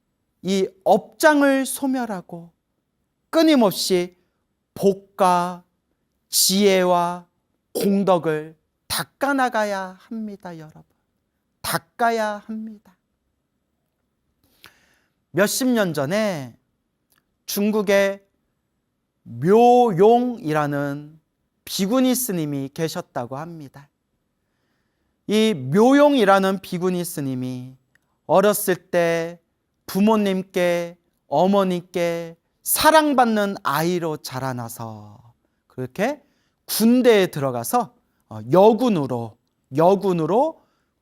이 업장을 소멸하고 끊임없이 복과 지혜와 공덕을 닦아나가야 합니다, 여러분. 닦아야 합니다. 몇십 년 전에 중국에 묘용이라는 비구니 스님이 계셨다고 합니다. 이 묘용이라는 비구니 스님이 어렸을 때 부모님께 어머니께 사랑받는 아이로 자라나서 그렇게 군대에 들어가서 여군으로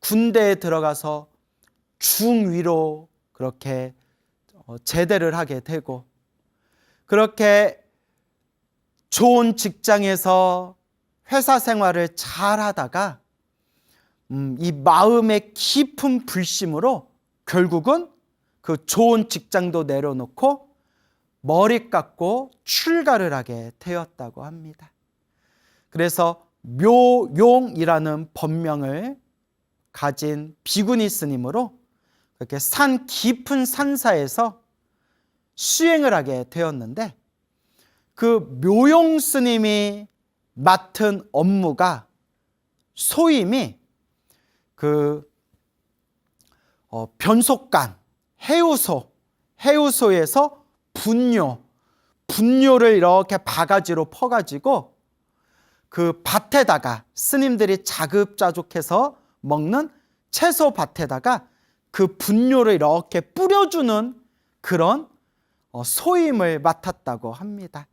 군대에 들어가서 중위로 그렇게 제대를 하게 되고 그렇게 좋은 직장에서 회사 생활을 잘 하다가 이 마음의 깊은 불심으로 결국은 그 좋은 직장도 내려놓고 머리 깎고 출가를 하게 되었다고 합니다. 그래서 묘용이라는 법명을 가진 비구니 스님으로 그렇게 산 깊은 산사에서 수행을 하게 되었는데 그 묘용 스님이 맡은 업무가 소임이 그 변속간 해우소에서 분뇨를 이렇게 바가지로 퍼가지고 그 밭에다가 스님들이 자급자족해서 먹는 채소 밭에다가 그 분뇨를 이렇게 뿌려주는 그런 소임을 맡았다고 합니다.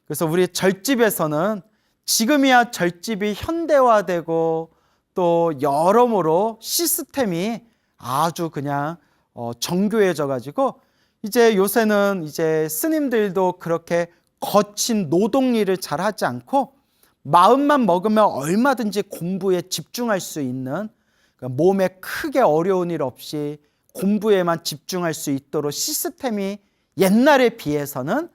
그래서 우리 절집에서는 지금이야 절집이 현대화되고 또 여러모로 시스템이 아주 그냥 정교해져 가지고 이제 요새는 이제 스님들도 그렇게 거친 노동일을 잘 하지 않고 마음만 먹으면 얼마든지 공부에 집중할 수 있는 그러니까 몸에 크게 어려운 일 없이 공부에만 집중할 수 있도록 시스템이 옛날에 비해서는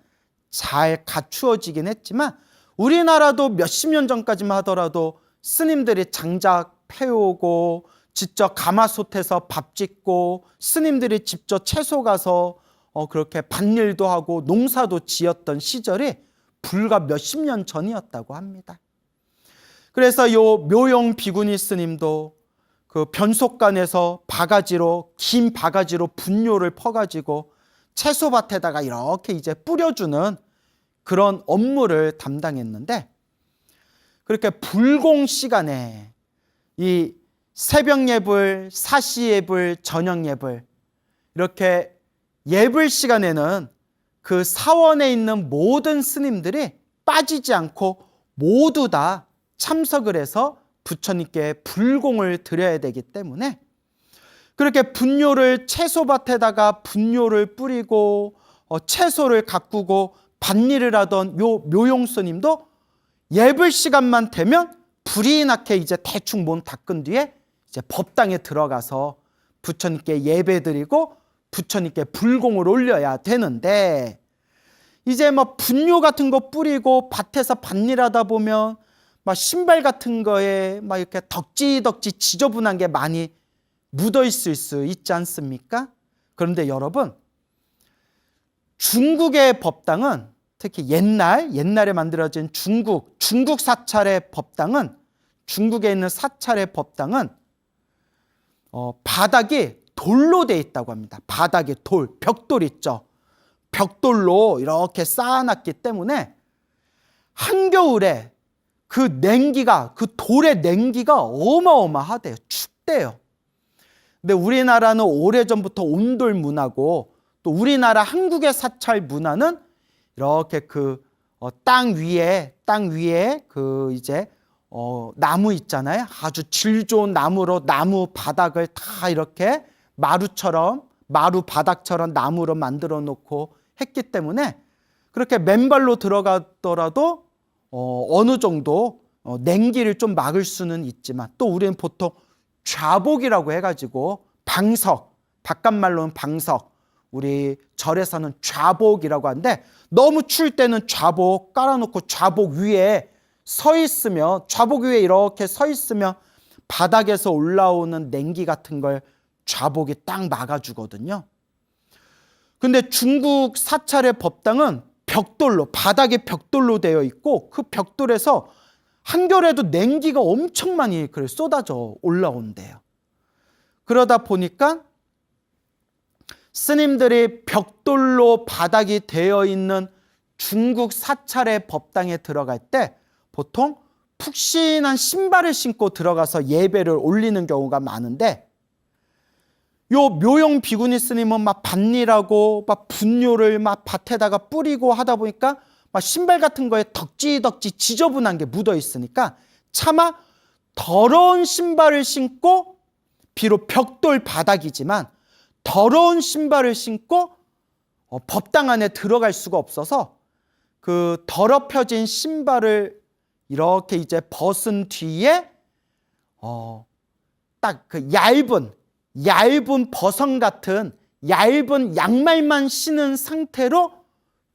잘 갖추어지긴 했지만 우리나라도 몇십 년 전까지만 하더라도 스님들이 장작 패우고 직접 가마솥에서 밥 짓고 스님들이 직접 채소 가서 그렇게 밭일도 하고 농사도 지었던 시절이 불과 몇십 년 전이었다고 합니다. 그래서 요 묘용 비구니 스님도 그 변속간에서 긴 바가지로 분뇨를 퍼가지고 채소밭에다가 이렇게 이제 뿌려주는 그런 업무를 담당했는데, 그렇게 불공 시간에 이 새벽 예불, 사시 예불, 저녁 예불, 이렇게 예불 시간에는 그 사원에 있는 모든 스님들이 빠지지 않고 모두 다 참석을 해서 부처님께 불공을 드려야 되기 때문에, 그렇게 분뇨를 채소밭에다가 분뇨를 뿌리고 채소를 가꾸고 밭일을 하던 요 묘용스님도 예불 시간만 되면 불이 나게 이제 대충 몸 닦은 뒤에 이제 법당에 들어가서 부처님께 예배드리고 부처님께 불공을 올려야 되는데, 이제 뭐 분뇨 같은 거 뿌리고 밭에서 밭일하다 보면 막 신발 같은 거에 막 이렇게 덕지덕지 지저분한 게 많이 묻어 있을 수 있지 않습니까? 그런데 여러분, 중국의 법당은, 특히 옛날에 만들어진 중국 사찰의 법당은, 중국에 있는 사찰의 법당은 바닥이 돌로 돼 있다고 합니다. 바닥에 벽돌 있죠. 벽돌로 이렇게 쌓아놨기 때문에 한겨울에 그 돌의 냉기가 어마어마하대요. 춥대요. 근데 우리나라는 오래전부터 온돌 문화고, 또 우리나라 한국의 사찰 문화는 이렇게 땅 위에 그 이제 나무 있잖아요. 아주 질 좋은 나무로 나무 바닥을 다 이렇게 마루 바닥처럼 나무로 만들어 놓고 했기 때문에 그렇게 맨발로 들어가더라도 어느 정도 냉기를 좀 막을 수는 있지만, 또 우리는 보통 좌복이라고 해가지고 방석, 바깥말로는 방석, 우리 절에서는 좌복이라고 하는데, 너무 추울 때는 좌복 깔아놓고 좌복 위에 이렇게 서 있으면 바닥에서 올라오는 냉기 같은 걸 좌복이 딱 막아주거든요. 근데 중국 사찰의 법당은 바닥이 벽돌로 되어 있고, 그 벽돌에서 한겨울에도 냉기가 엄청 많이 쏟아져 올라온대요. 그러다 보니까 스님들이 벽돌로 바닥이 되어 있는 중국 사찰의 법당에 들어갈 때 보통 푹신한 신발을 신고 들어가서 예배를 올리는 경우가 많은데, 요 묘용 비구니 스님은 막 밭일하고 막 분뇨를 막 밭에다가 뿌리고 하다 보니까 막 신발 같은 거에 덕지덕지 지저분한 게 묻어 있으니까 차마 더러운 신발을 신고, 비록 벽돌 바닥이지만 더러운 신발을 신고 법당 안에 들어갈 수가 없어서 그 더럽혀진 신발을 이렇게 이제 벗은 뒤에 딱 그 얇은 버선 같은 얇은 양말만 신은 상태로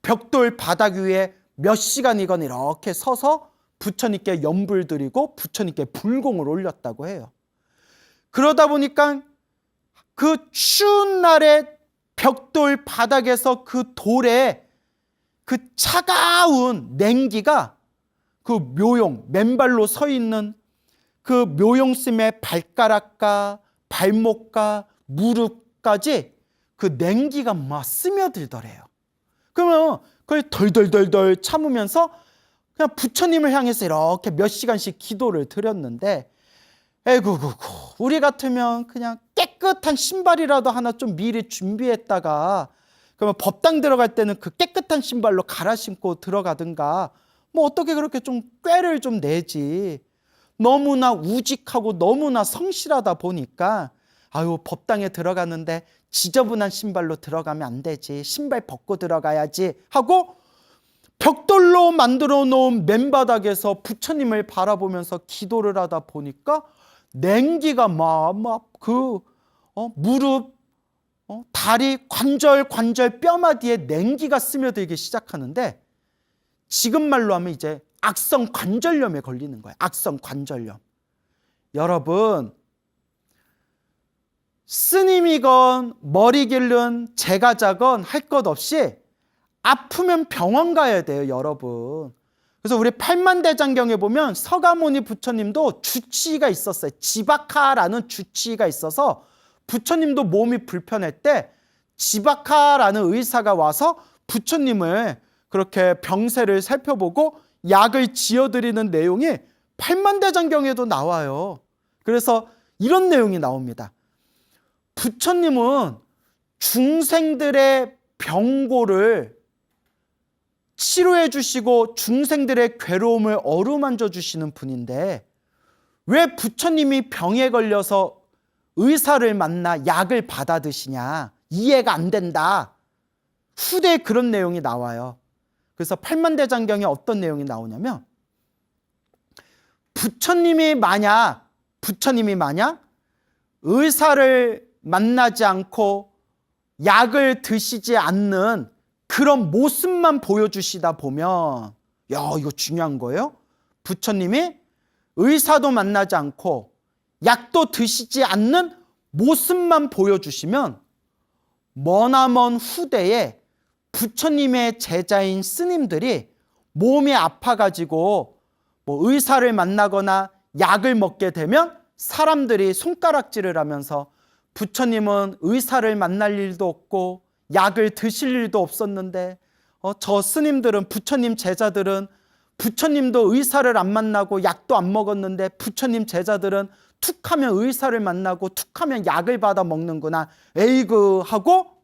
벽돌 바닥 위에 몇 시간이건 이렇게 서서 부처님께 연불드리고 부처님께 불공을 올렸다고 해요. 그러다 보니까 그 추운 날에 벽돌 바닥에서 그 돌에 그 차가운 냉기가 그 맨발로 서 있는 그 묘용스님의 발가락과 발목과 무릎까지 그 냉기가 막 스며들더래요. 그러면 그걸 덜덜덜덜 참으면서 그냥 부처님을 향해서 이렇게 몇 시간씩 기도를 드렸는데, 에이구, 우리 같으면 그냥 깨끗한 신발이라도 하나 좀 미리 준비했다가, 그러면 법당 들어갈 때는 그 깨끗한 신발로 갈아 신고 들어가든가, 뭐 어떻게 그렇게 좀 꾀를 좀 내지. 너무나 우직하고 너무나 성실하다 보니까 법당에 들어갔는데 지저분한 신발로 들어가면 안 되지, 신발 벗고 들어가야지 하고 벽돌로 만들어 놓은 맨바닥에서 부처님을 바라보면서 기도를 하다 보니까 냉기가 무릎, 다리, 관절 뼈마디에 냉기가 스며들기 시작하는데, 지금 말로 하면 이제 악성 관절염에 걸리는 거예요. 악성 관절염. 여러분, 스님이건 머리 길른 제가자건 할 것 없이 아프면 병원 가야 돼요, 여러분. 그래서 우리 팔만대장경에 보면 서가모니 부처님도 주치의가 있었어요. 지바카라는 주치의가 있어서 부처님도 몸이 불편할 때 지바카라는 의사가 와서 부처님을 그렇게 병세를 살펴보고 약을 지어드리는 내용이 팔만대장경에도 나와요. 그래서 이런 내용이 나옵니다. 부처님은 중생들의 병고를 치료해 주시고 중생들의 괴로움을 어루만져 주시는 분인데 왜 부처님이 병에 걸려서 의사를 만나 약을 받아 드시냐, 이해가 안 된다. 후대에 그런 내용이 나와요. 그래서 팔만대장경에 어떤 내용이 나오냐면 부처님이 만약 의사를 만나지 않고 약을 드시지 않는 그런 모습만 보여주시다 보면, 야, 이거 중요한 거예요. 부처님이 의사도 만나지 않고 약도 드시지 않는 모습만 보여주시면 머나먼 후대에 부처님의 제자인 스님들이 몸이 아파가지고 뭐 의사를 만나거나 약을 먹게 되면 사람들이 손가락질을 하면서 부처님은 의사를 만날 일도 없고 약을 드실 일도 없었는데 저 스님들은, 부처님 제자들은 부처님도 의사를 안 만나고 약도 안 먹었는데 부처님 제자들은 툭하면 의사를 만나고 툭하면 약을 받아 먹는구나, 에이그 하고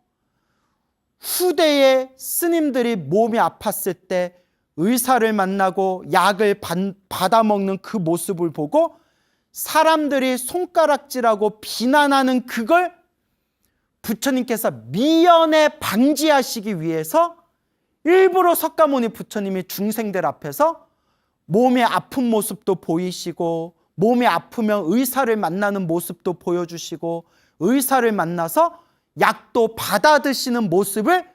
후대의 스님들이 몸이 아팠을 때 의사를 만나고 약을 받아 먹는 그 모습을 보고 사람들이 손가락질하고 비난하는 그걸 부처님께서 미연에 방지하시기 위해서 일부러 석가모니 부처님이 중생들 앞에서 몸이 아픈 모습도 보이시고 몸이 아프면 의사를 만나는 모습도 보여주시고 의사를 만나서 약도 받아 드시는 모습을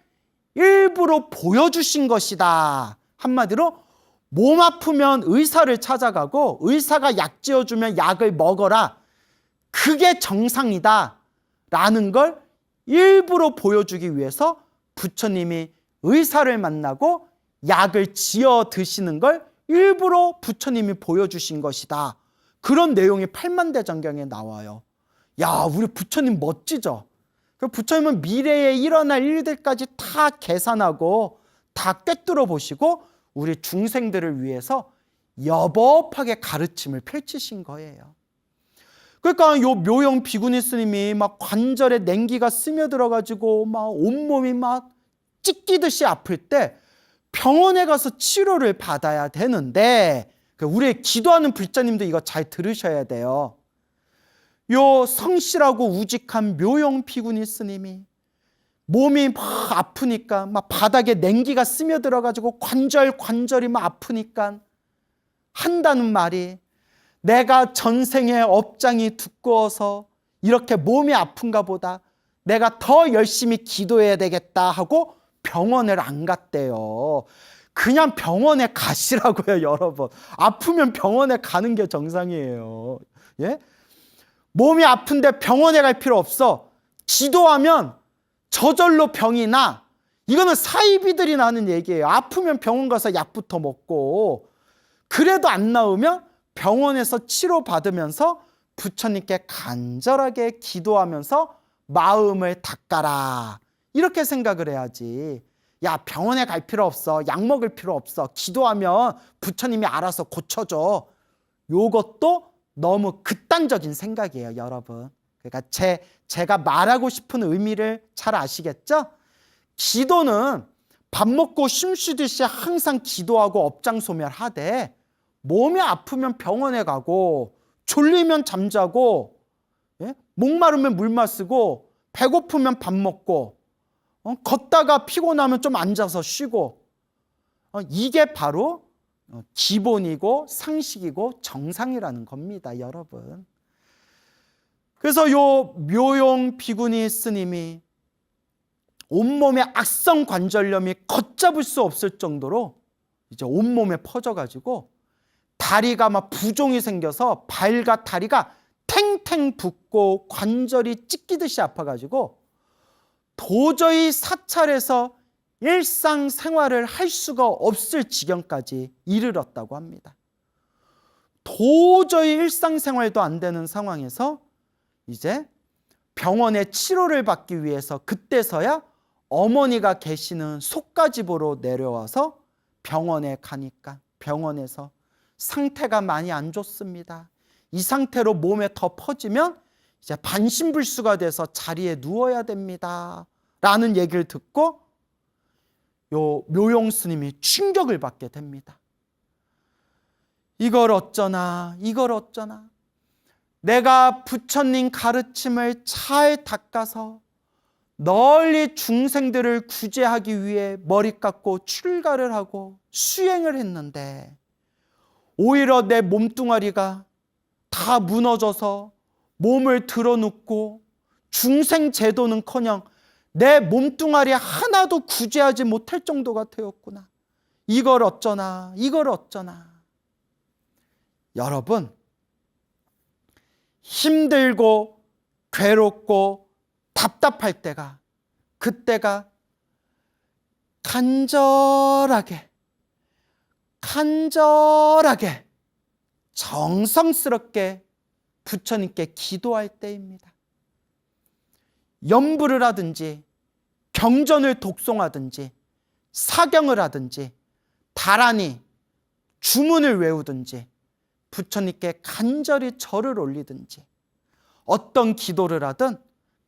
일부러 보여주신 것이다. 한마디로 몸 아프면 의사를 찾아가고 의사가 약 지어주면 약을 먹어라, 그게 정상이다 라는 걸 일부러 보여주기 위해서 부처님이 의사를 만나고 약을 지어 드시는 걸 일부러 부처님이 보여주신 것이다. 그런 내용이 팔만대장경에 나와요. 야, 우리 부처님 멋지죠? 부처님은 미래에 일어날 일들까지 다 계산하고 다 꿰뚫어 보시고 우리 중생들을 위해서 여법하게 가르침을 펼치신 거예요. 그러니까 요 묘용 비구니 스님이 막 관절에 냉기가 스며들어가지고 막 온몸이 막 찢기듯이 아플 때 병원에 가서 치료를 받아야 되는데, 우리 기도하는 불자님도 이거 잘 들으셔야 돼요. 요 성실하고 우직한 묘용 비구니 스님이 몸이 막 아프니까 막 바닥에 냉기가 스며들어가지고 관절이 막 아프니까 한다는 말이, 내가 전생의 업장이 두꺼워서 이렇게 몸이 아픈가 보다, 내가 더 열심히 기도해야 되겠다 하고 병원을 안 갔대요. 그냥 병원에 가시라고요, 여러분. 아프면 병원에 가는 게 정상이에요. 예? 몸이 아픈데 병원에 갈 필요 없어. 기도하면 저절로 병이 나. 이거는 사이비들이 나는 얘기예요. 아프면 병원 가서 약부터 먹고, 그래도 안 나으면 병원에서 치료받으면서 부처님께 간절하게 기도하면서 마음을 닦아라, 이렇게 생각을 해야지. 야, 병원에 갈 필요 없어, 약 먹을 필요 없어, 기도하면 부처님이 알아서 고쳐줘. 요것도 너무 극단적인 생각이에요, 여러분. 그러니까 제가 말하고 싶은 의미를 잘 아시겠죠? 기도는 밥 먹고 숨 쉬듯이 항상 기도하고 업장소멸하되, 몸이 아프면 병원에 가고 졸리면 잠자고, 예? 목마르면 물 마시고 배고프면 밥 먹고, 걷다가 피곤하면 좀 앉아서 쉬고, 이게 바로 기본이고 상식이고 정상이라는 겁니다, 여러분. 그래서 요 묘용 비구니 스님이 온몸에 악성 관절염이 걷잡을 수 없을 정도로 이제 온몸에 퍼져가지고 다리가 막 부종이 생겨서 발과 다리가 탱탱 붓고 관절이 찢기듯이 아파가지고 도저히 사찰에서 일상생활을 할 수가 없을 지경까지 이르렀다고 합니다. 도저히 일상생활도 안 되는 상황에서 이제 병원에 치료를 받기 위해서 그때서야 어머니가 계시는 속가집으로 내려와서 병원에 가니까 병원에서 상태가 많이 안 좋습니다. 이 상태로 몸에 더 퍼지면 이제 반신불수가 돼서 자리에 누워야 됩니다. 라는 얘기를 듣고 요 묘용 스님이 충격을 받게 됩니다. 이걸 어쩌나 이걸 어쩌나, 내가 부처님 가르침을 잘 닦아서 널리 중생들을 구제하기 위해 머리 깎고 출가를 하고 수행을 했는데 오히려 내 몸뚱아리가 다 무너져서 몸을 드러눕고 중생 제도는커녕 내 몸뚱아리 하나도 구제하지 못할 정도가 되었구나. 이걸 어쩌나 이걸 어쩌나. 여러분, 힘들고 괴롭고 답답할 때가, 그때가 간절하게 정성스럽게 부처님께 기도할 때입니다. 염불을 하든지 경전을 독송하든지 사경을 하든지 다란히 주문을 외우든지 부처님께 간절히 절을 올리든지 어떤 기도를 하든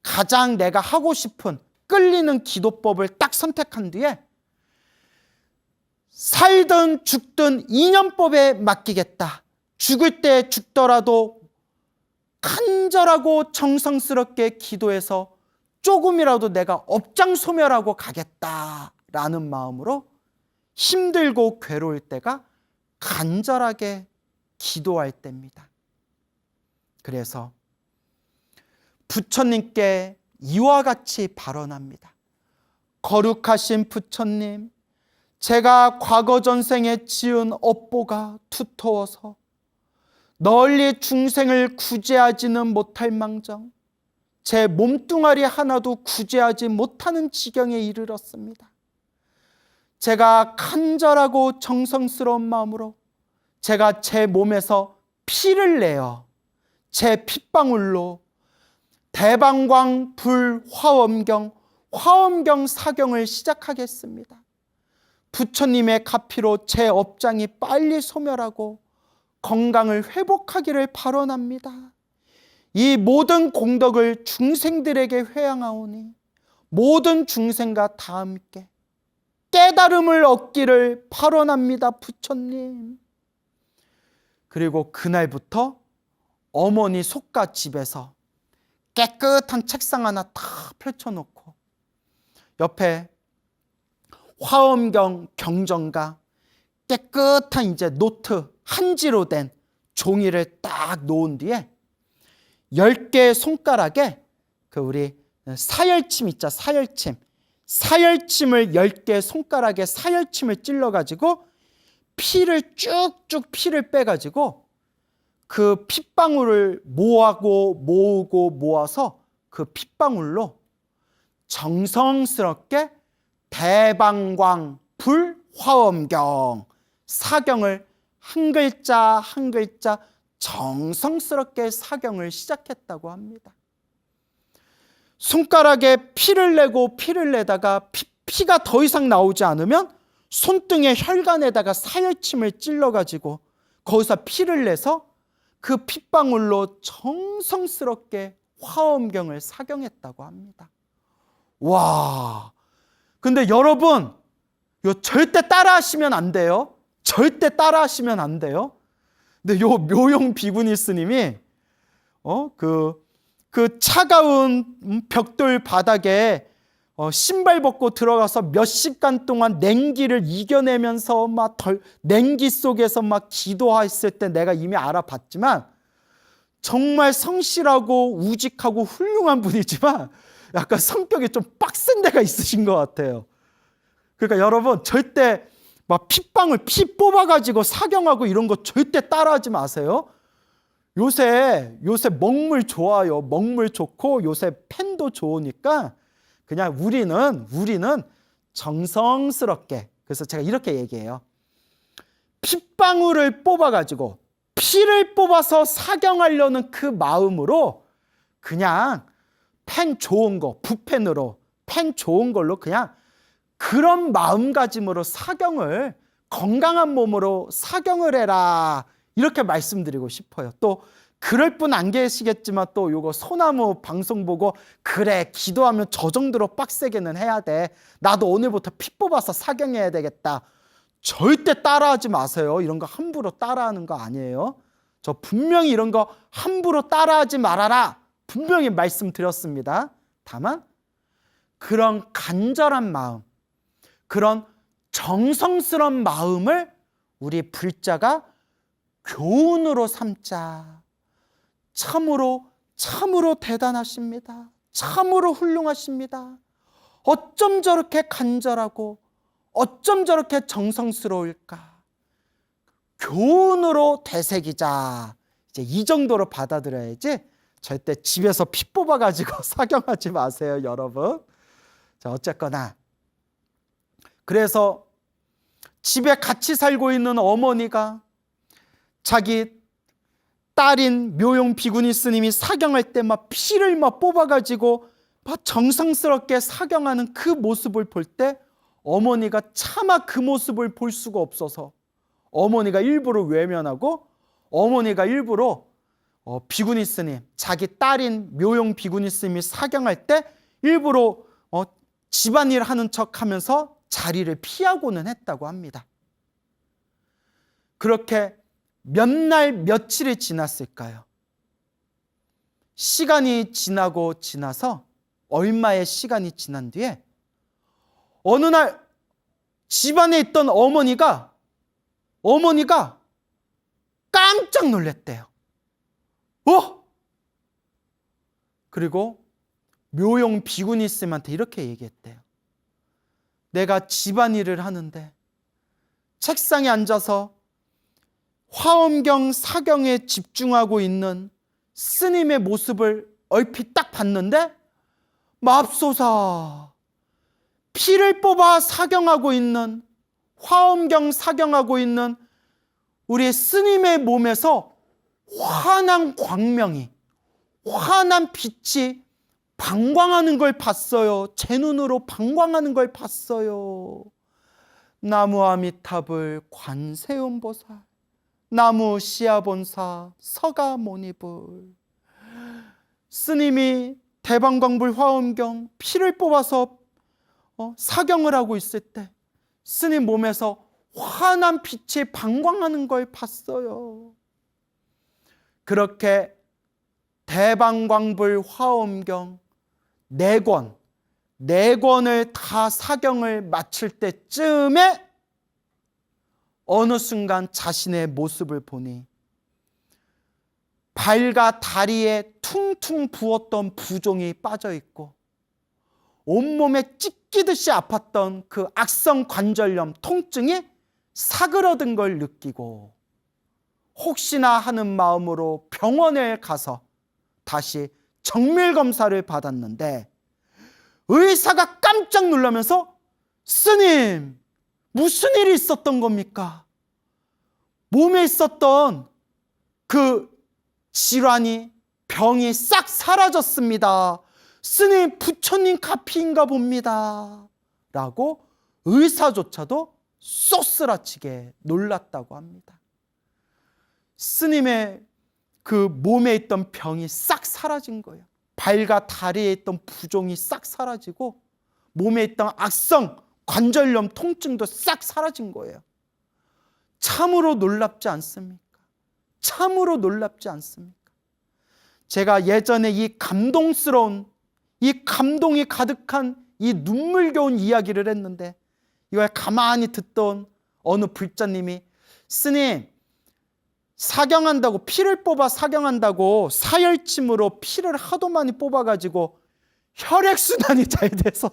가장 내가 하고 싶은 끌리는 기도법을 딱 선택한 뒤에 살든 죽든 인연법에 맡기겠다. 죽을 때 죽더라도 간절하고 정성스럽게 기도해서 조금이라도 내가 업장소멸하고 가겠다라는 마음으로 힘들고 괴로울 때가 간절하게 기도할 때입니다. 그래서 부처님께 이와 같이 발언합니다. 거룩하신 부처님, 제가 과거 전생에 지은 업보가 두터워서 널리 중생을 구제하지는 못할 망정 제 몸뚱아리 하나도 구제하지 못하는 지경에 이르렀습니다. 제가 간절하고 정성스러운 마음으로 제가 제 몸에서 피를 내어 제 핏방울로 대방광 불 화엄경 사경을 시작하겠습니다. 부처님의 가피로 제 업장이 빨리 소멸하고 건강을 회복하기를 발언합니다. 이 모든 공덕을 중생들에게 회양하오니 모든 중생과 다 함께 깨달음을 얻기를 발언합니다. 부처님. 그리고 그날부터 어머니 속가집에서 깨끗한 책상 하나 탁 펼쳐놓고 옆에 화엄경 경전과 깨끗한 이제 노트 한지로 된 종이를 딱 놓은 뒤에 10개의 손가락에 그 우리 사열침 있죠, 사열침을 10개의 손가락에 사열침을 찔러가지고 피를 쭉쭉 피를 빼가지고 그 핏방울을 모아서 그 핏방울로 정성스럽게 대방광 불화엄경 사경을 한 글자 한 글자 정성스럽게 사경을 시작했다고 합니다. 손가락에 피를 내다가 피가 더 이상 나오지 않으면 손등의 혈관에다가 사열침을 찔러가지고 거기서 피를 내서 그 핏방울로 정성스럽게 화엄경을 사경했다고 합니다. 와, 근데 여러분, 이거 절대 따라하시면 안 돼요. 절대 따라하시면 안 돼요. 근데 요 묘용 비구니 스님이 그 차가운 벽돌 바닥에 신발 벗고 들어가서 몇 시간 동안 냉기를 이겨내면서 막 냉기 속에서 막 기도했을 때 내가 이미 알아봤지만 정말 성실하고 우직하고 훌륭한 분이지만 약간 성격이 좀 빡센 데가 있으신 것 같아요. 그러니까 여러분 절대 막 핏방울 피 뽑아가지고 사경하고 이런 거 절대 따라하지 마세요. 요새 먹물 좋아요. 먹물 좋고 요새 펜도 좋으니까 그냥 우리는 정성스럽게, 그래서 제가 이렇게 얘기해요. 핏방울을 뽑아가지고 피를 뽑아서 사경하려는 그 마음으로 그냥 펜 좋은 거, 붓펜으로 펜 좋은 걸로 그냥 그런 마음가짐으로 사경을, 건강한 몸으로 사경을 해라, 이렇게 말씀드리고 싶어요. 또 그럴 분 안 계시겠지만 또 요거 소나무 방송 보고 그래 기도하면 저 정도로 빡세게는 해야 돼, 나도 오늘부터 피 뽑아서 사경해야 되겠다, 절대 따라하지 마세요. 이런 거 함부로 따라하는 거 아니에요. 저 분명히 이런 거 함부로 따라하지 말아라 분명히 말씀드렸습니다. 다만 그런 간절한 마음, 그런 정성스러운 마음을 우리 불자가 교훈으로 삼자. 참으로 대단하십니다. 참으로 훌륭하십니다. 어쩜 저렇게 간절하고 어쩜 저렇게 정성스러울까. 교훈으로 되새기자. 이제 이 정도로 받아들여야지 절대 집에서 피 뽑아가지고 사경하지 마세요, 여러분. 자, 어쨌거나 그래서 집에 같이 살고 있는 어머니가 자기 딸인 묘용 비구니 스님이 사경할 때 막 피를 막 뽑아가지고 막 정성스럽게 사경하는 그 모습을 볼 때 어머니가 차마 그 모습을 볼 수가 없어서 어머니가 일부러 외면하고 어머니가 일부러 비구니 스님, 자기 딸인 묘용 비구니 스님이 사경할 때 일부러 집안일 하는 척하면서 자리를 피하고는 했다고 합니다. 그렇게 몇 날 며칠이 지났을까요? 시간이 지나서 얼마의 시간이 지난 뒤에 어느 날 집안에 있던 어머니가 깜짝 놀랐대요. 그리고 묘용 비구니 스님한테 이렇게 얘기했대요. 내가 집안일을 하는데 책상에 앉아서 화엄경 사경에 집중하고 있는 스님의 모습을 얼핏 딱 봤는데 맙소사, 피를 뽑아 사경하고 있는, 화엄경 사경하고 있는 우리 스님의 몸에서 환한 광명이, 환한 빛이 방광하는 걸 봤어요. 제 눈으로 방광하는 걸 봤어요. 나무 아미타불 관세음보살, 나무 시아본사 서가모니불. 스님이 대방광불 화엄경 피를 뽑아서 사경을 하고 있을 때 스님 몸에서 환한 빛이 방광하는 걸 봤어요. 그렇게 대방광불 화엄경 4권을 다 사경을 마칠 때쯤에 어느 순간 자신의 모습을 보니 발과 다리에 퉁퉁 부었던 부종이 빠져있고 온몸에 찢기듯이 아팠던 그 악성 관절염 통증이 사그러든 걸 느끼고 혹시나 하는 마음으로 병원에 가서 다시 정밀검사를 받았는데 의사가 깜짝 놀라면서 스님, 무슨 일이 있었던 겁니까? 몸에 있었던 그 질환이, 병이 싹 사라졌습니다. 스님, 부처님 카피인가 봅니다. 라고 의사조차도 쏘스라치게 놀랐다고 합니다. 스님의 그 몸에 있던 병이 싹 사라진 거예요. 발과 다리에 있던 부종이 싹 사라지고 몸에 있던 악성 관절염 통증도 싹 사라진 거예요. 참으로 놀랍지 않습니까? 참으로 놀랍지 않습니까? 제가 예전에 이 감동스러운, 이 감동이 가득한 이 눈물겨운 이야기를 했는데 이걸 가만히 듣던 어느 불자님이 스님, 사경한다고, 피를 뽑아 사경한다고 사열침으로 피를 하도 많이 뽑아가지고 혈액순환이 잘 돼서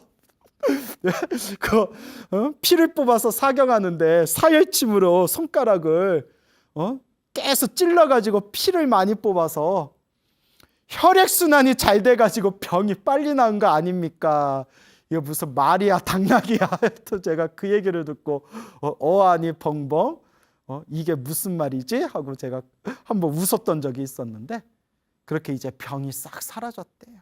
피를 뽑아서 사경하는데 사열침으로 손가락을 깨서 찔러가지고 피를 많이 뽑아서 혈액순환이 잘 돼가지고 병이 빨리 나은 거 아닙니까? 이거 무슨 말이야 당나귀야. 또 제가 그 얘기를 듣고 어안이 벙벙 이게 무슨 말이지? 하고 제가 한번 웃었던 적이 있었는데 그렇게 이제 병이 싹 사라졌대요.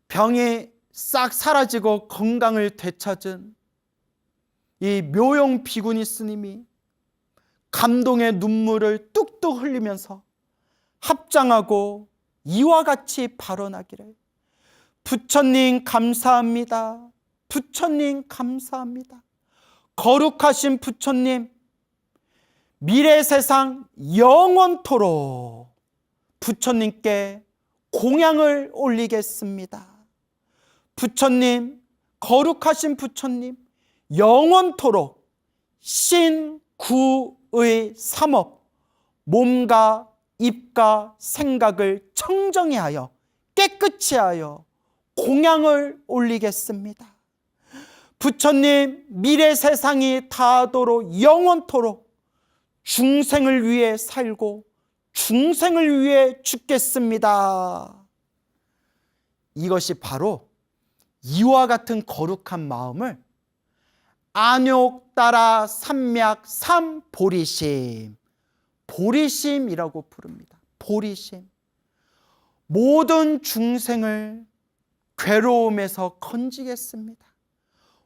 병이 싹 사라지고 건강을 되찾은 이 묘용 비구니 스님이 감동의 눈물을 뚝뚝 흘리면서 합장하고 이와 같이 발언하기를 부처님 감사합니다. 부처님 감사합니다. 거룩하신 부처님, 미래 세상 영원토록 부처님께 공양을 올리겠습니다. 부처님, 거룩하신 부처님, 영원토록 신구의 삼업, 몸과 입과 생각을 청정히 하여 깨끗이 하여 공양을 올리겠습니다. 부처님, 미래 세상이 다하도록 영원토록 중생을 위해 살고 중생을 위해 죽겠습니다. 이것이 바로 이와 같은 거룩한 마음을 안욕따라 삼맥 삼보리심, 보리심이라고 부릅니다. 보리심. 모든 중생을 괴로움에서 건지겠습니다.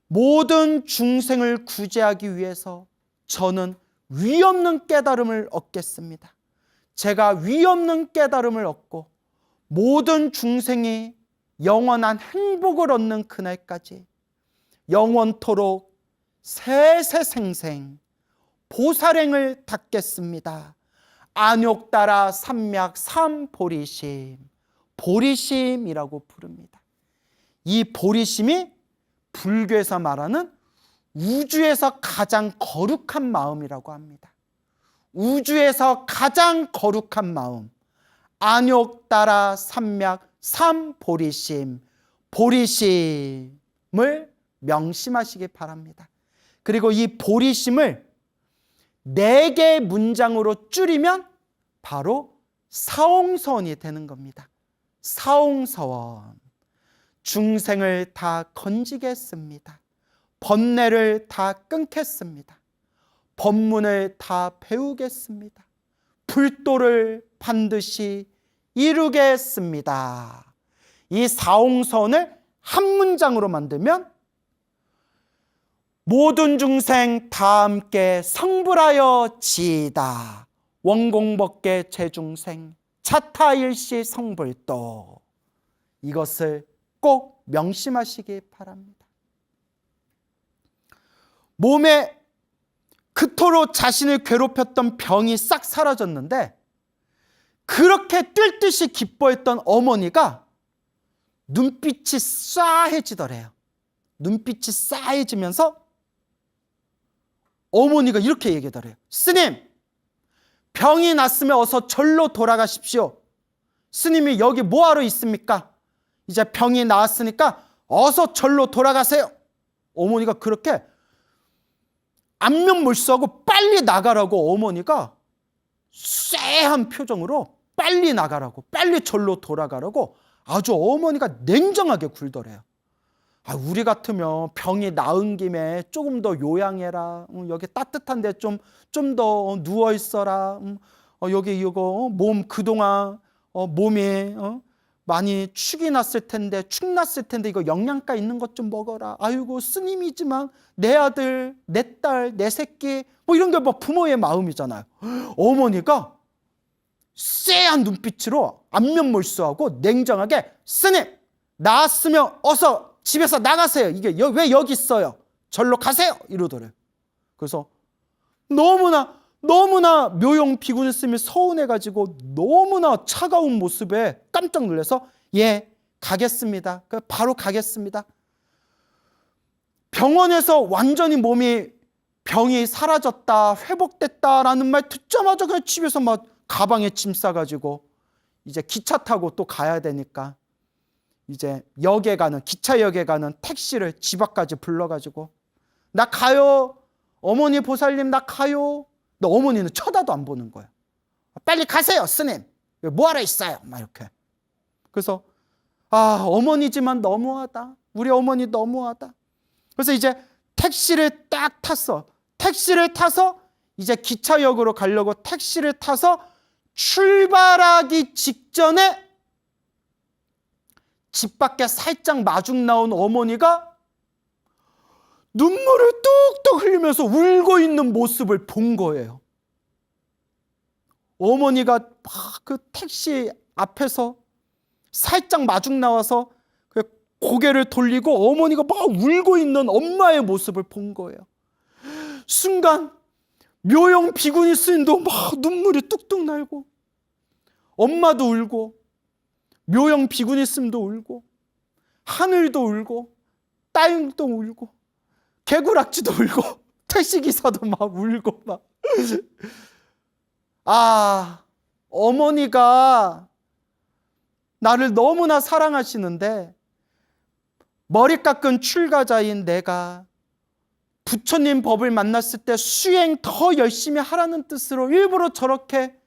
모든 중생을 구제하기 위해서 저는 위없는 깨달음을 얻겠습니다. 제가 위없는 깨달음을 얻고 모든 중생이 영원한 행복을 얻는 그날까지 영원토록 세세생생 보살행을 닦겠습니다. 안욕따라 삼맥 삼보리심, 보리심이라고 부릅니다. 이 보리심이 불교에서 말하는 우주에서 가장 거룩한 마음이라고 합니다. 우주에서 가장 거룩한 마음, 안욕따라 삼맥 삼보리심, 보리심을 명심하시기 바랍니다. 그리고 이 보리심을 4개 문장으로 줄이면 바로 사옹서원이 되는 겁니다. 사옹서원. 중생을 다 건지겠습니다. 번뇌를 다 끊겠습니다. 법문을 다 배우겠습니다. 불도를 반드시 이루겠습니다. 이 사옹서원을 한 문장으로 만들면 모든 중생 다 함께 성불하여 지이다. 원공법계 제중생 차타일시 성불도. 이것을 꼭 명심하시기 바랍니다. 몸에 그토록 자신을 괴롭혔던 병이 싹 사라졌는데 그렇게 뛸 듯이 기뻐했던 어머니가 눈빛이 싸해지더래요. 눈빛이 싸해지면서 어머니가 이렇게 얘기하더래요. 스님, 병이 났으면 어서 절로 돌아가십시오. 스님이 여기 뭐하러 있습니까? 이제 병이 나았으니까 어서 절로 돌아가세요. 어머니가 그렇게 안면몰수하고 빨리 나가라고 어머니가 쎄한 표정으로 빨리 나가라고, 빨리 절로 돌아가라고 아주 어머니가 냉정하게 굴더래요. 우리 같으면 병이 나은 김에 조금 더 요양해라. 여기 따뜻한데 좀 더 누워 있어라. 여기 이거 몸 그동안 몸이 많이 축이 났을 텐데 이거 영양가 있는 것 좀 먹어라. 아이고 스님이지만 내 아들, 내 딸, 내 새끼 뭐 이런 게 뭐 부모의 마음이잖아요. 어머니가 쎄한 눈빛으로 안면몰수하고 냉정하게 스님 나았으면 어서 집에서 나가세요. 이게 왜 여기 있어요? 절로 가세요. 이러더래요. 그래서 너무나 묘용 비구니 스님이 서운해가지고 너무나 차가운 모습에 깜짝 놀라서 예 가겠습니다. 바로 가겠습니다. 병원에서 완전히 병이 사라졌다 회복됐다라는 말 듣자마자 그냥 집에서 막 가방에 짐 싸가지고 이제 기차 타고 또 가야 되니까 이제 기차역에 가는 택시를 집 앞까지 불러가지고 나 가요. 어머니 보살님 나 가요. 근데 어머니는 쳐다도 안 보는 거예요. 빨리 가세요, 스님. 뭐하러 있어요? 막 이렇게. 그래서 어머니지만 너무하다. 우리 어머니 너무하다. 그래서 이제 택시를 딱 탔어. 택시를 타서 이제 기차역으로 가려고 택시를 타서 출발하기 직전에 집 밖에 살짝 마중 나온 어머니가 눈물을 뚝뚝 흘리면서 울고 있는 모습을 본 거예요. 어머니가 막 그 택시 앞에서 살짝 마중 나와서 고개를 돌리고 어머니가 막 울고 있는 엄마의 모습을 본 거예요. 순간 묘영 비구니 스님도 막 눈물이 뚝뚝 날고, 엄마도 울고, 묘영 비구니 스님도 울고, 하늘도 울고, 땅도 울고, 개구락지도 울고, 택시기사도 막 울고 막. 어머니가 나를 너무나 사랑하시는데 머리 깎은 출가자인 내가 부처님 법을 만났을 때 수행 더 열심히 하라는 뜻으로 일부러 저렇게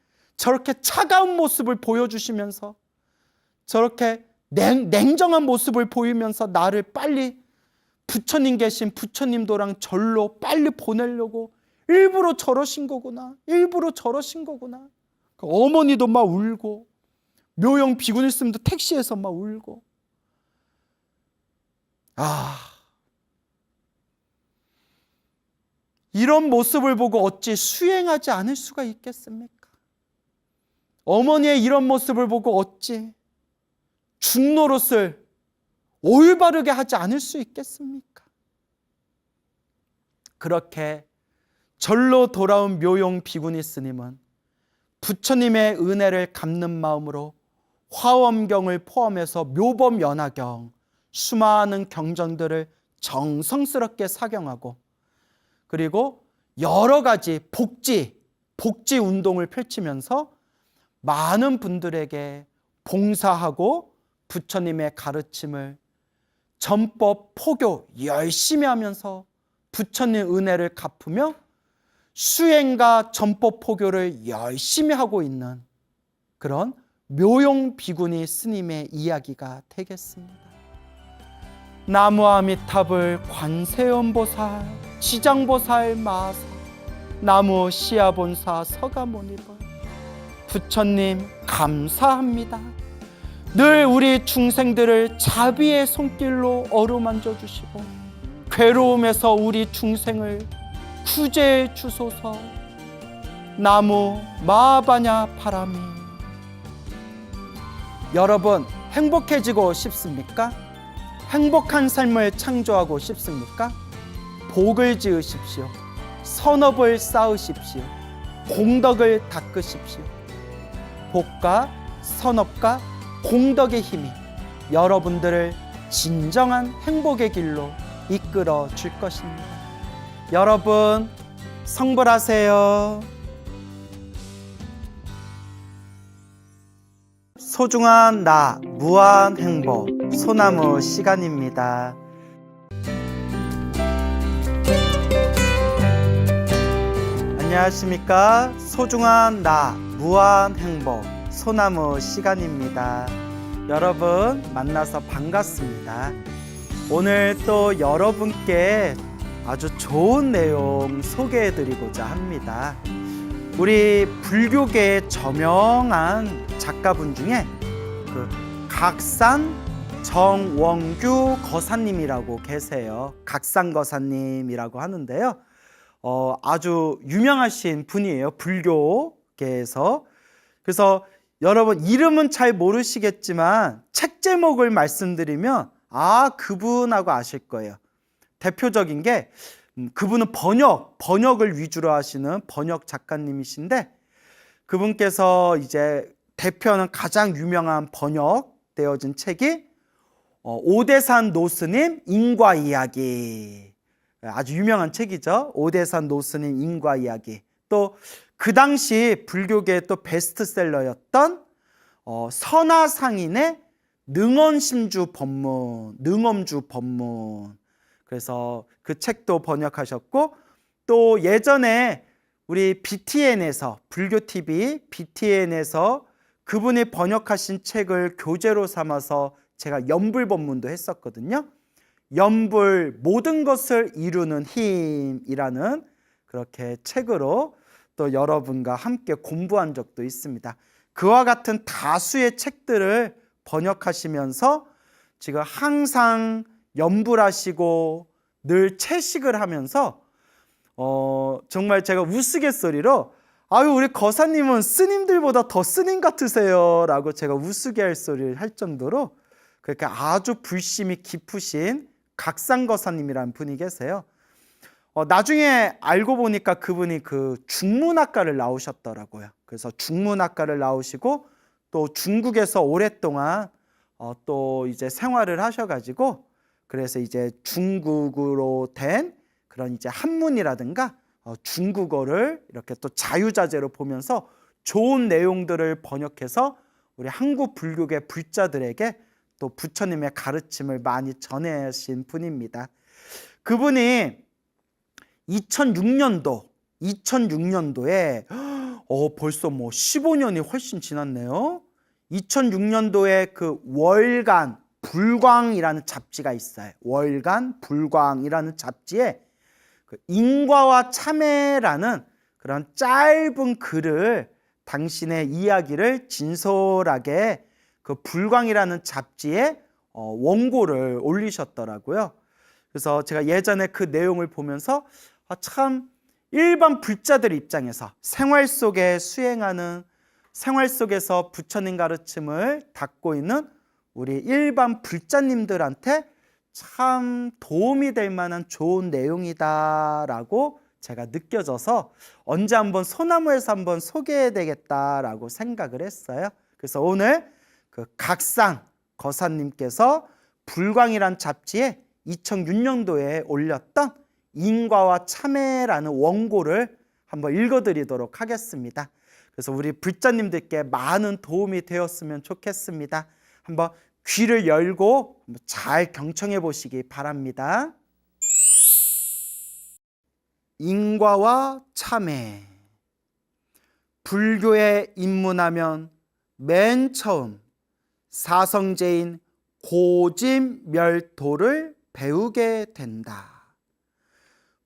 차가운 모습을 보여주시면서 저렇게 냉정한 모습을 보이면서 나를 빨리 부처님 계신 부처님도랑 절로 빨리 보내려고 일부러 저러신 거구나. 일부러 저러신 거구나. 어머니도 막 울고, 묘영 비구니 스님도 택시에서 막 울고. 이런 모습을 보고 어찌 수행하지 않을 수가 있겠습니까? 어머니의 이런 모습을 보고 어찌 중노릇을 올바르게 하지 않을 수 있겠습니까? 그렇게 절로 돌아온 묘용 비구니 스님은 부처님의 은혜를 갚는 마음으로 화엄경을 포함해서 묘법 연화경, 수많은 경전들을 정성스럽게 사경하고, 그리고 여러 가지 복지 운동을 펼치면서 많은 분들에게 봉사하고 부처님의 가르침을 전법 포교 열심히 하면서 부처님 은혜를 갚으며 수행과 전법 포교를 열심히 하고 있는 그런 묘용 비구니 스님의 이야기가 되겠습니다. 나무아미탑을 관세음보살, 지장보살 마사, 나무 시아본사 서가모니벌, 부처님 감사합니다. 늘 우리 중생들을 자비의 손길로 어루만져 주시고 괴로움에서 우리 중생을 구제해 주소서. 나무 마바냐 바라미. 여러분 행복해지고 싶습니까? 행복한 삶을 창조하고 싶습니까? 복을 지으십시오. 선업을 쌓으십시오. 공덕을 닦으십시오. 복과 선업과 공덕의 힘이 여러분들을 진정한 행복의 길로 이끌어 줄 것입니다. 여러분 성불하세요. 소중한 나 무한 행복 소나무 시간입니다. 안녕하십니까? 소중한 나 무한 행복 소나무 시간입니다. 여러분 만나서 반갑습니다. 오늘 또 여러분께 아주 좋은 내용 소개해드리고자 합니다. 우리 불교계의 저명한 작가분 중에 그 각산 정원규 거사님이라고 계세요. 각산 거사님이라고 하는데요. 아주 유명하신 분이에요. 불교계에서. 그래서 여러분 이름은 잘 모르시겠지만 책 제목을 말씀드리면 그분하고 아실 거예요. 대표적인 게 그분은 번역을 위주로 하시는 번역 작가님이신데, 그분께서 이제 대표하는 가장 유명한 번역되어진 책이 오대산 노스님 인과 이야기. 아주 유명한 책이죠. 오대산 노스님 인과 이야기. 또 그 당시 불교계의 또 베스트셀러였던 선화상인의 능엄심주 법문, 능엄주 법문. 그래서 그 책도 번역하셨고, 또 예전에 우리 BTN에서, 불교TV BTN에서 그분이 번역하신 책을 교재로 삼아서 제가 연불법문도 했었거든요. 연불, 모든 것을 이루는 힘이라는 그렇게 책으로 또 여러분과 함께 공부한 적도 있습니다. 그와 같은 다수의 책들을 번역하시면서 지금 항상 연불하시고 늘 채식을 하면서 정말 제가 우스갯소리로 아유, 우리 거사님은 스님들보다 더 스님 같으세요 라고 제가 우스갯소리를 할 정도로 그렇게 아주 불심이 깊으신 각상거사님이라는 분이 계세요. 나중에 알고 보니까 그분이 그 중문학과를 나오셨더라고요. 그래서 중문학과를 나오시고 또 중국에서 오랫동안 또 이제 생활을 하셔가지고 그래서 이제 중국으로 된 그런 이제 한문이라든가 중국어를 이렇게 또 자유자재로 보면서 좋은 내용들을 번역해서 우리 한국 불교계 불자들에게 또 부처님의 가르침을 많이 전하신 분입니다. 그분이 2006년도에 벌써 뭐 15년이 훨씬 지났네요. 2006년도에 그 월간 불광이라는 잡지가 있어요. 월간 불광이라는 잡지에 그 인과와 참회라는 그런 짧은 글을 당신의 이야기를 진솔하게 그 불광이라는 잡지에 원고를 올리셨더라고요. 그래서 제가 예전에 그 내용을 보면서 참 일반 불자들 입장에서 생활 속에 수행하는, 생활 속에서 부처님 가르침을 닦고 있는 우리 일반 불자님들한테 참 도움이 될 만한 좋은 내용이다라고 제가 느껴져서 언제 한번 소나무에서 한번 소개해야 되겠다라고 생각을 했어요. 그래서 오늘 그 각상 거사님께서 불광이란 잡지에 2006년도에 올렸던 인과와 참회라는 원고를 한번 읽어드리도록 하겠습니다. 그래서 우리 불자님들께 많은 도움이 되었으면 좋겠습니다. 한번 귀를 열고 잘 경청해 보시기 바랍니다. 인과와 참회. 불교에 입문하면 맨 처음 사성제인 고진멸도를 배우게 된다.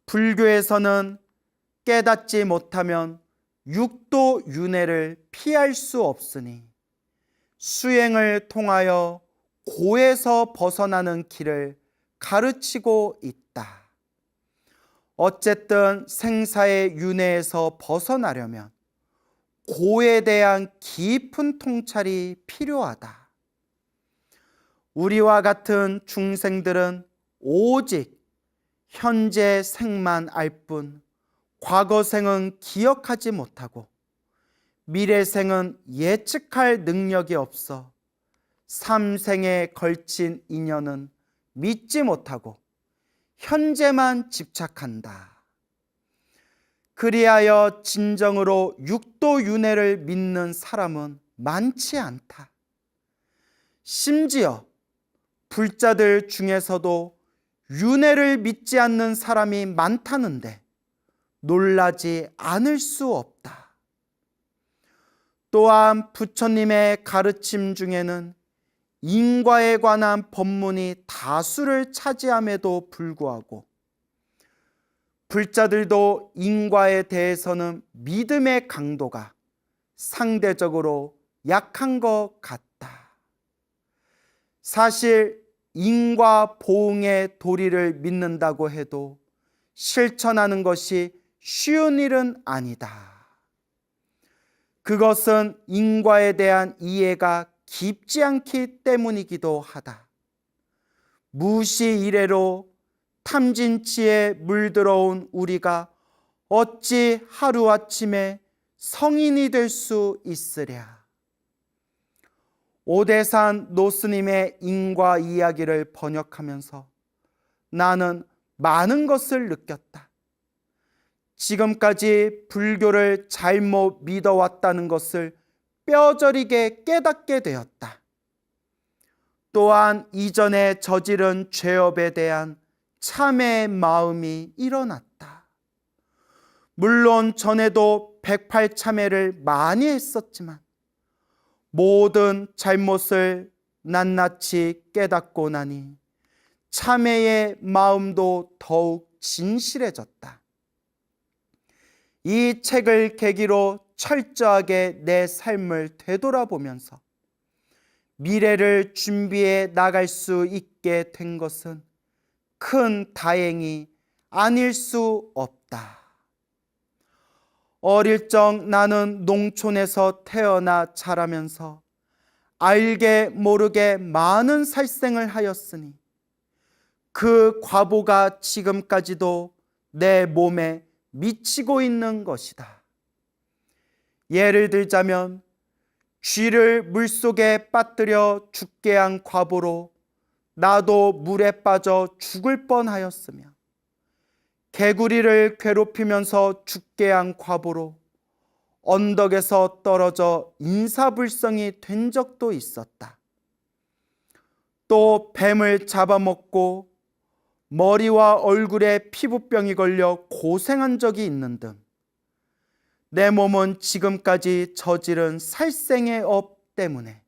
불교에서는 깨닫지 못하면 육도 윤회를 피할 수 없으니 수행을 통하여 고에서 벗어나는 길을 가르치고 있다. 어쨌든 생사의 윤회에서 벗어나려면 고에 대한 깊은 통찰이 필요하다. 우리와 같은 중생들은 오직 현재 생만 알 뿐 과거 생은 기억하지 못하고 미래 생은 예측할 능력이 없어 삼생에 걸친 인연은 믿지 못하고 현재만 집착한다. 그리하여 진정으로 육도윤회를 믿는 사람은 많지 않다. 심지어 불자들 중에서도 윤회를 믿지 않는 사람이 많다는데 놀라지 않을 수 없다. 또한 부처님의 가르침 중에는 인과에 관한 법문이 다수를 차지함에도 불구하고 불자들도 인과에 대해서는 믿음의 강도가 상대적으로 약한 것 같다. 사실 인과 보응의 도리를 믿는다고 해도 실천하는 것이 쉬운 일은 아니다. 그것은 인과에 대한 이해가 깊지 않기 때문이기도 하다. 무시 이래로 탐진치에 물들어온 우리가 어찌 하루아침에 성인이 될 수 있으랴. 오대산 노스님의 인과 이야기를 번역하면서 나는 많은 것을 느꼈다. 지금까지 불교를 잘못 믿어왔다는 것을 뼈저리게 깨닫게 되었다. 또한 이전에 저지른 죄업에 대한 참회의 마음이 일어났다. 물론 전에도 108참회를 많이 했었지만 모든 잘못을 낱낱이 깨닫고 나니 참회의 마음도 더욱 진실해졌다. 이 책을 계기로 철저하게 내 삶을 되돌아보면서 미래를 준비해 나갈 수 있게 된 것은 큰 다행이 아닐 수 없다. 어릴 적 나는 농촌에서 태어나 자라면서 알게 모르게 많은 살생을 하였으니 그 과보가 지금까지도 내 몸에 미치고 있는 것이다. 예를 들자면 쥐를 물속에 빠뜨려 죽게 한 과보로 나도 물에 빠져 죽을 뻔하였으며, 개구리를 괴롭히면서 죽게 한 과보로 언덕에서 떨어져 인사불성이 된 적도 있었다. 또 뱀을 잡아먹고 머리와 얼굴에 피부병이 걸려 고생한 적이 있는 등 내 몸은 지금까지 저지른 살생의 업 때문에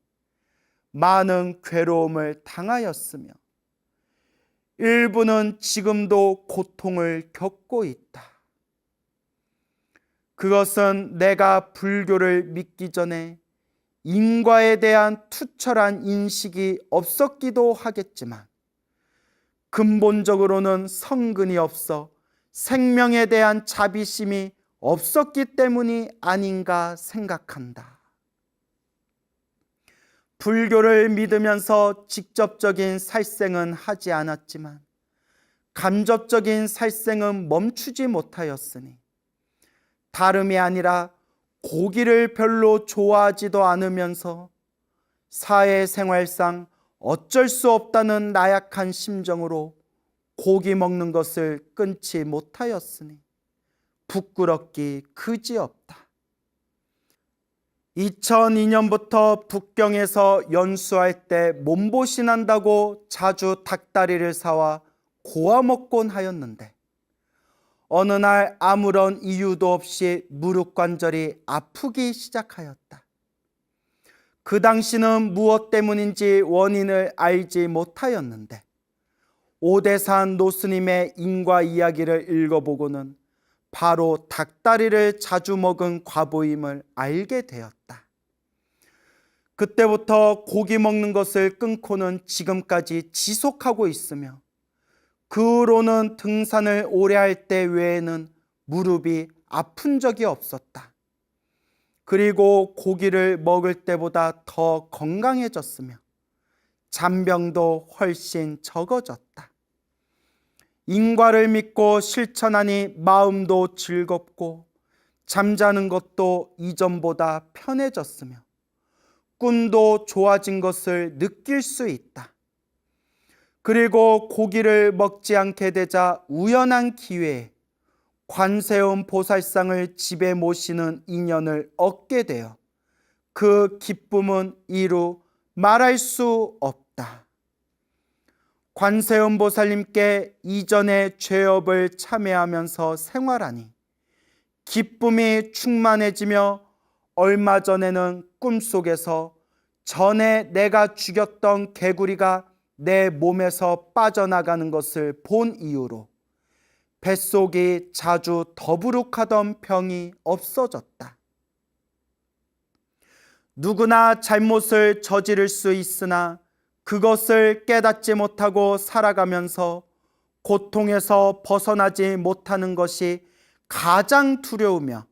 많은 괴로움을 당하였으며 일부는 지금도 고통을 겪고 있다. 그것은 내가 불교를 믿기 전에 인과에 대한 투철한 인식이 없었기도 하겠지만 근본적으로는 성근이 없어 생명에 대한 자비심이 없었기 때문이 아닌가 생각한다. 불교를 믿으면서 직접적인 살생은 하지 않았지만 간접적인 살생은 멈추지 못하였으니 다름이 아니라 고기를 별로 좋아하지도 않으면서 사회생활상 어쩔 수 없다는 나약한 심정으로 고기 먹는 것을 끊지 못하였으니 부끄럽기 그지없다. 2002년부터 북경에서 연수할 때 몸보신한다고 자주 닭다리를 사와 고아 먹곤 하였는데 어느 날 아무런 이유도 없이 무릎 관절이 아프기 시작하였다. 그 당시는 무엇 때문인지 원인을 알지 못하였는데 오대산 노스님의 인과 이야기를 읽어보고는 바로 닭다리를 자주 먹은 과보임을 알게 되었다. 그때부터 고기 먹는 것을 끊고는 지금까지 지속하고 있으며 그 후로는 등산을 오래 할 때 외에는 무릎이 아픈 적이 없었다. 그리고 고기를 먹을 때보다 더 건강해졌으며 잔병도 훨씬 적어졌다. 인과를 믿고 실천하니 마음도 즐겁고 잠자는 것도 이전보다 편해졌으며 꿈도 좋아진 것을 느낄 수 있다. 그리고 고기를 먹지 않게 되자 우연한 기회에 관세음 보살상을 집에 모시는 인연을 얻게 되어 그 기쁨은 이루 말할 수 없다. 관세음 보살님께 이전의 죄업을 참회하면서 생활하니 기쁨이 충만해지며 얼마 전에는 꿈속에서 전에 내가 죽였던 개구리가 내 몸에서 빠져나가는 것을 본 이후로 뱃속이 자주 더부룩하던 병이 없어졌다. 누구나 잘못을 저지를 수 있으나 그것을 깨닫지 못하고 살아가면서 고통에서 벗어나지 못하는 것이 가장 두려우며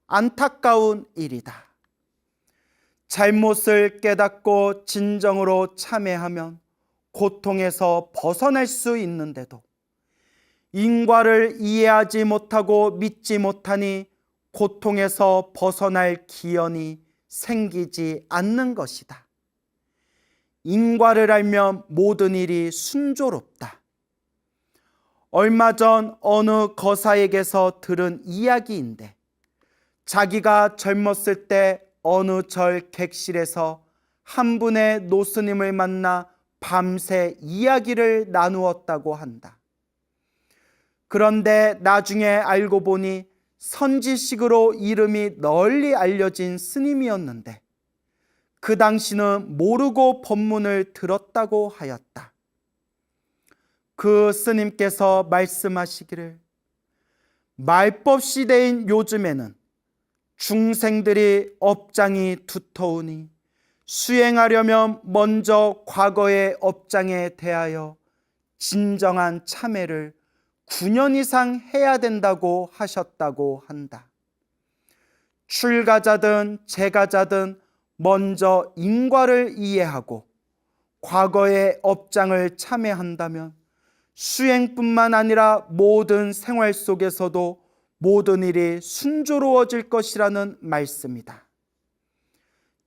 안타까운 일이다. 잘못을 깨닫고 진정으로 참회하면 고통에서 벗어날 수 있는데도 인과를 이해하지 못하고 믿지 못하니 고통에서 벗어날 기연이 생기지 않는 것이다. 인과를 알면 모든 일이 순조롭다. 얼마 전 어느 거사에게서 들은 이야기인데 자기가 젊었을 때 어느 절 객실에서 한 분의 노스님을 만나 밤새 이야기를 나누었다고 한다. 그런데 나중에 알고 보니 선지식으로 이름이 널리 알려진 스님이었는데 그 당시는 모르고 법문을 들었다고 하였다. 그 스님께서 말씀하시기를 말법 시대인 요즘에는 중생들이 업장이 두터우니 수행하려면 먼저 과거의 업장에 대하여 진정한 참회를 9년 이상 해야 된다고 하셨다고 한다. 출가자든 재가자든 먼저 인과를 이해하고 과거의 업장을 참회한다면 수행뿐만 아니라 모든 생활 속에서도 모든 일이 순조로워질 것이라는 말씀이다.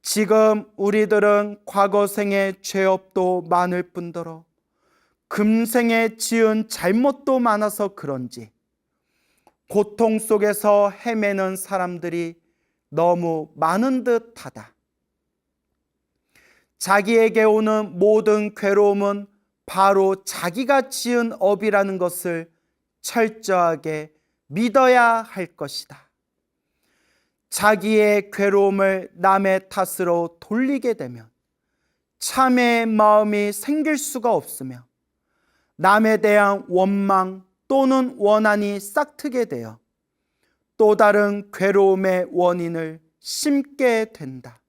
지금 우리들은 과거생의 죄업도 많을 뿐더러 금생에 지은 잘못도 많아서 그런지 고통 속에서 헤매는 사람들이 너무 많은 듯하다. 자기에게 오는 모든 괴로움은 바로 자기가 지은 업이라는 것을 철저하게 믿어야 할 것이다. 자기의 괴로움을 남의 탓으로 돌리게 되면 참회의 마음이 생길 수가 없으며 남에 대한 원망 또는 원한이 싹트게 되어 또 다른 괴로움의 원인을 심게 된다.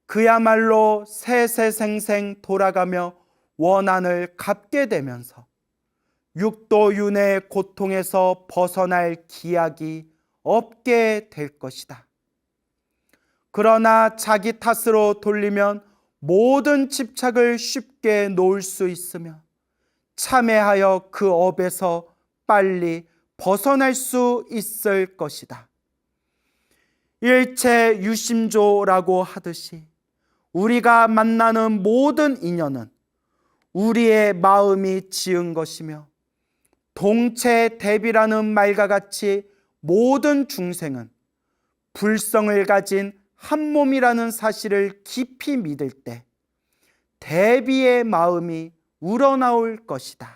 그야말로 세세생생 돌아가며 원한을 갚게 되면서 육도윤회의 고통에서 벗어날 기약이 없게 될 것이다. 그러나 자기 탓으로 돌리면 모든 집착을 쉽게 놓을 수 있으며 참회하여 그 업에서 빨리 벗어날 수 있을 것이다. 일체 유심조라고 하듯이 우리가 만나는 모든 인연은 우리의 마음이 지은 것이며 동체대비라는 말과 같이 모든 중생은 불성을 가진 한 몸이라는 사실을 깊이 믿을 때 대비의 마음이 우러나올 것이다.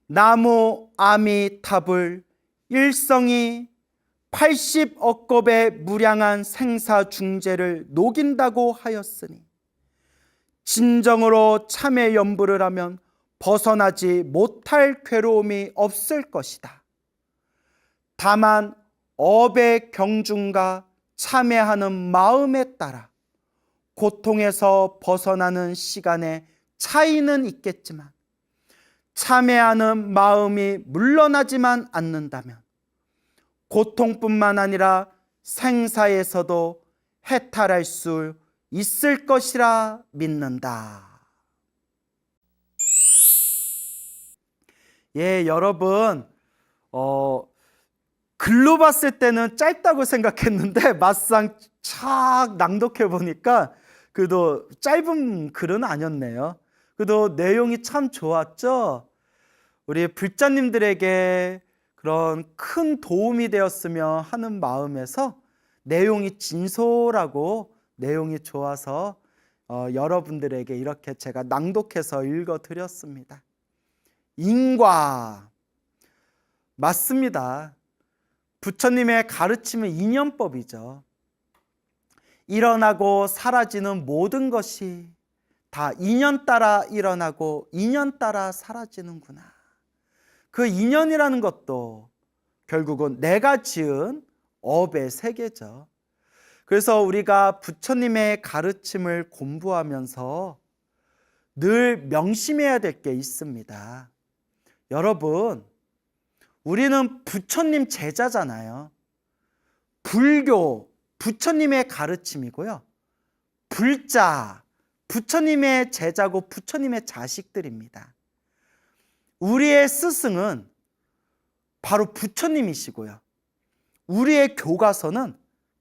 나무 아미타불 일성이 80억 겁의 무량한 생사중재를 녹인다고 하였으니 진정으로 참회 염불을 하면 벗어나지 못할 괴로움이 없을 것이다. 다만 업의 경중과 참회하는 마음에 따라 고통에서 벗어나는 시간에 차이는 있겠지만 참회하는 마음이 물러나지만 않는다면 고통뿐만 아니라 생사에서도 해탈할 수 있을 것이라 믿는다. 예, 여러분, 글로 봤을 때는 짧다고 생각했는데 막상 착 낭독해 보니까 그래도 짧은 글은 아니었네요. 그래도 내용이 참 좋았죠. 우리 불자님들에게 그런 큰 도움이 되었으면 하는 마음에서 내용이 진솔하고 내용이 좋아서 여러분들에게 이렇게 제가 낭독해서 읽어드렸습니다. 인과 맞습니다. 부처님의 가르침은 인연법이죠. 일어나고 사라지는 모든 것이 다 인연 따라 일어나고 인연 따라 사라지는구나. 그 인연이라는 것도 결국은 내가 지은 업의 세계죠. 그래서 우리가 부처님의 가르침을 공부하면서 늘 명심해야 될 게 있습니다. 여러분, 우리는 부처님 제자잖아요. 불교, 부처님의 가르침이고요. 불자, 부처님의 제자고 부처님의 자식들입니다. 우리의 스승은 바로 부처님이시고요. 우리의 교과서는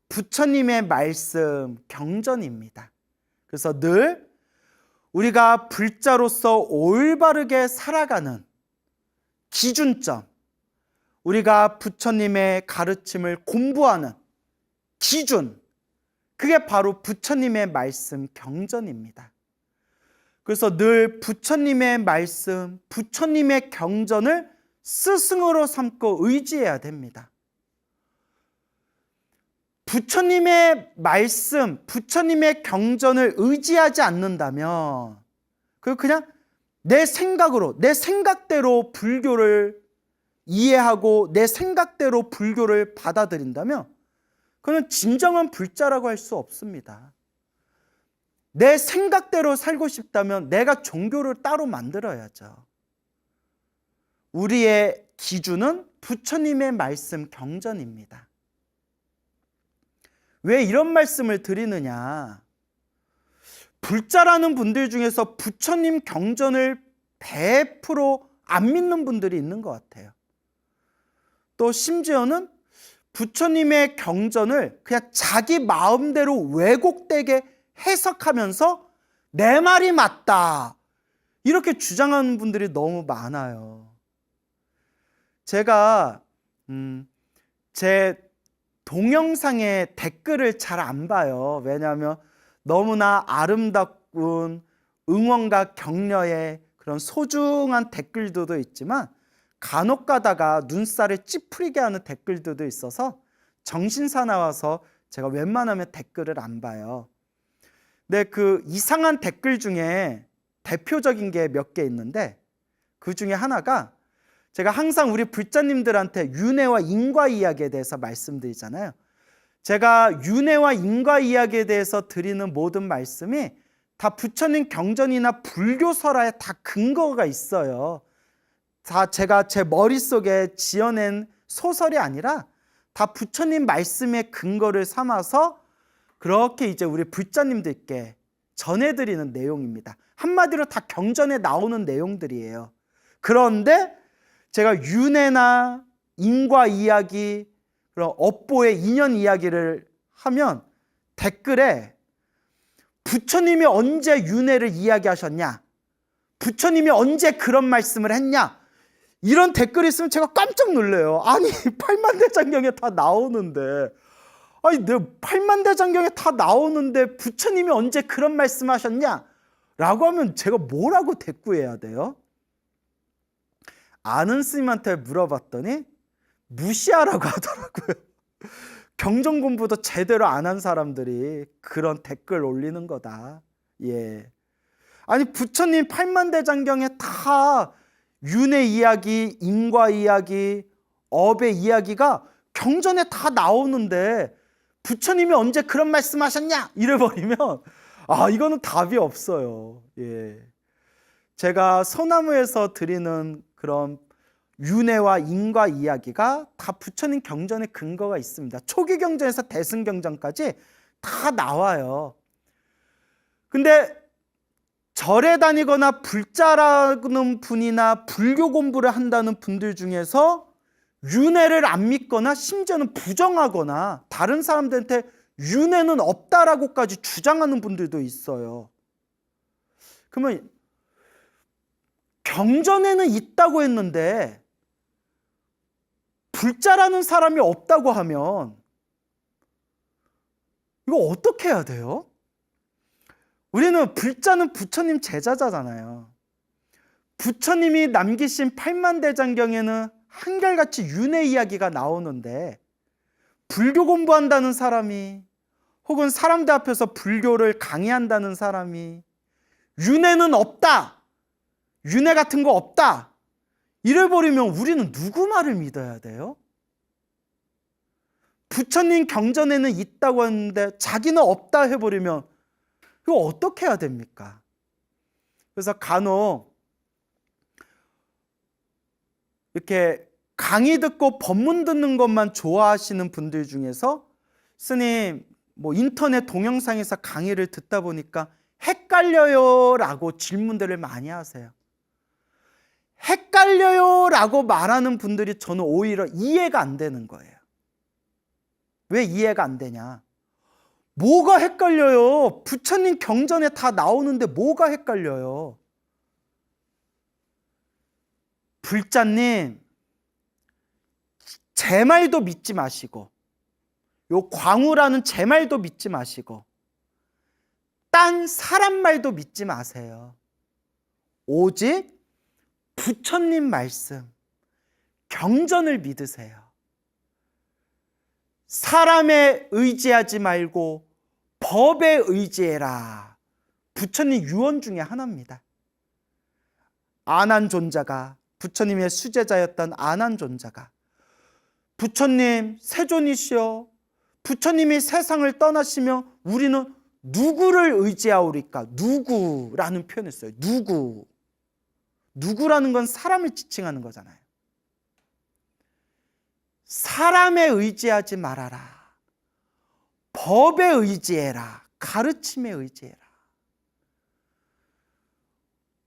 부처님의 말씀, 경전입니다. 그래서 늘 우리가 불자로서 올바르게 살아가는 기준점, 우리가 부처님의 가르침을 공부하는 기준, 그게 바로 부처님의 말씀, 경전입니다. 그래서 늘 부처님의 말씀, 부처님의 경전을 스승으로 삼고 의지해야 됩니다. 부처님의 말씀, 부처님의 경전을 의지하지 않는다면 그냥 내 생각으로, 내 생각대로 불교를 이해하고 내 생각대로 불교를 받아들인다면 그는 진정한 불자라고 할 수 없습니다. 내 생각대로 살고 싶다면 내가 종교를 따로 만들어야죠. 우리의 기준은 부처님의 말씀 경전입니다. 왜 이런 말씀을 드리느냐? 불자라는 분들 중에서 부처님 경전을 100% 안 믿는 분들이 있는 것 같아요. 또 심지어는 부처님의 경전을 그냥 자기 마음대로 왜곡되게 해석하면서 내 말이 맞다 이렇게 주장하는 분들이 너무 많아요. 제가 제 동영상에 댓글을 잘 안 봐요. 왜냐하면 너무나 아름답군 응원과 격려의 그런 소중한 댓글들도 있지만 간혹 가다가 눈살을 찌푸리게 하는 댓글들도 있어서 정신사 나와서 제가 웬만하면 댓글을 안 봐요. 근데 그 이상한 댓글 중에 대표적인 게 몇 개 있는데 그 중에 하나가 제가 항상 우리 불자님들한테 윤회와 인과 이야기에 대해서 말씀드리잖아요. 제가 윤회와 인과 이야기에 대해서 드리는 모든 말씀이 다 부처님 경전이나 불교설화에 다 근거가 있어요. 다 제가 제 머릿속에 지어낸 소설이 아니라 다 부처님 말씀의 근거를 삼아서 그렇게 이제 우리 불자님들께 전해드리는 내용입니다. 한마디로 다 경전에 나오는 내용들이에요. 그런데 제가 윤회나 인과 이야기, 그런 업보의 인연 이야기를 하면 댓글에 부처님이 언제 윤회를 이야기하셨냐? 부처님이 언제 그런 말씀을 했냐? 이런 댓글이 있으면 제가 깜짝 놀래요. 아니, 팔만대장경에 다 나오는데, 아니, 내 팔만대장경에 다 나오는데 부처님이 언제 그런 말씀하셨냐? 라고 하면 제가 뭐라고 대꾸해야 돼요? 아는 스님한테 물어봤더니 무시하라고 하더라고요. 경전 공부도 제대로 안 한 사람들이 그런 댓글 올리는 거다. 예. 아니, 부처님 팔만대장경에 다 윤회 이야기, 인과 이야기, 업의 이야기가 경전에 다 나오는데 부처님이 언제 그런 말씀하셨냐? 이래버리면 이거는 답이 없어요. 예. 제가 소나무에서 드리는 그런 윤회와 인과 이야기가 다 부처님 경전에 근거가 있습니다. 초기 경전에서 대승 경전까지 다 나와요. 근데 절에 다니거나 불자라는 분이나 불교 공부를 한다는 분들 중에서 윤회를 안 믿거나 심지어는 부정하거나 다른 사람들한테 윤회는 없다라고까지 주장하는 분들도 있어요. 그러면 경전에는 있다고 했는데 불자라는 사람이 없다고 하면 이거 어떻게 해야 돼요? 우리는 불자는 부처님 제자잖아요. 부처님이 남기신 팔만대장경에는 한결같이 윤회 이야기가 나오는데 불교 공부한다는 사람이 혹은 사람들 앞에서 불교를 강의한다는 사람이 윤회는 없다, 윤회 같은 거 없다 이래버리면 우리는 누구 말을 믿어야 돼요? 부처님 경전에는 있다고 했는데 자기는 없다 해버리면 이거 어떻게 해야 됩니까? 그래서 간혹 이렇게 강의 듣고 법문 듣는 것만 좋아하시는 분들 중에서 스님 인터넷 동영상에서 강의를 듣다 보니까 헷갈려요 라고 질문들을 많이 하세요. 헷갈려요 라고 말하는 분들이 저는 오히려 이해가 안 되는 거예요. 왜 이해가 안 되냐? 뭐가 헷갈려요? 부처님 경전에 다 나오는데 뭐가 헷갈려요? 불자님, 제 말도 믿지 마시고 요 광우라는 제 말도 믿지 마시고 딴 사람 말도 믿지 마세요. 오직 부처님 말씀, 경전을 믿으세요. 사람에 의지하지 말고 법에 의지해라. 부처님 유언 중에 하나입니다. 아난존자가, 부처님의 수제자였던 아난존자가, 부처님 세존이시여, 부처님이 세상을 떠나시며 우리는 누구를 의지하오리까? 누구라는 표현을 써요. 누구. 누구라는 건 사람을 지칭하는 거잖아요. 사람에 의지하지 말아라. 법에 의지해라. 가르침에 의지해라.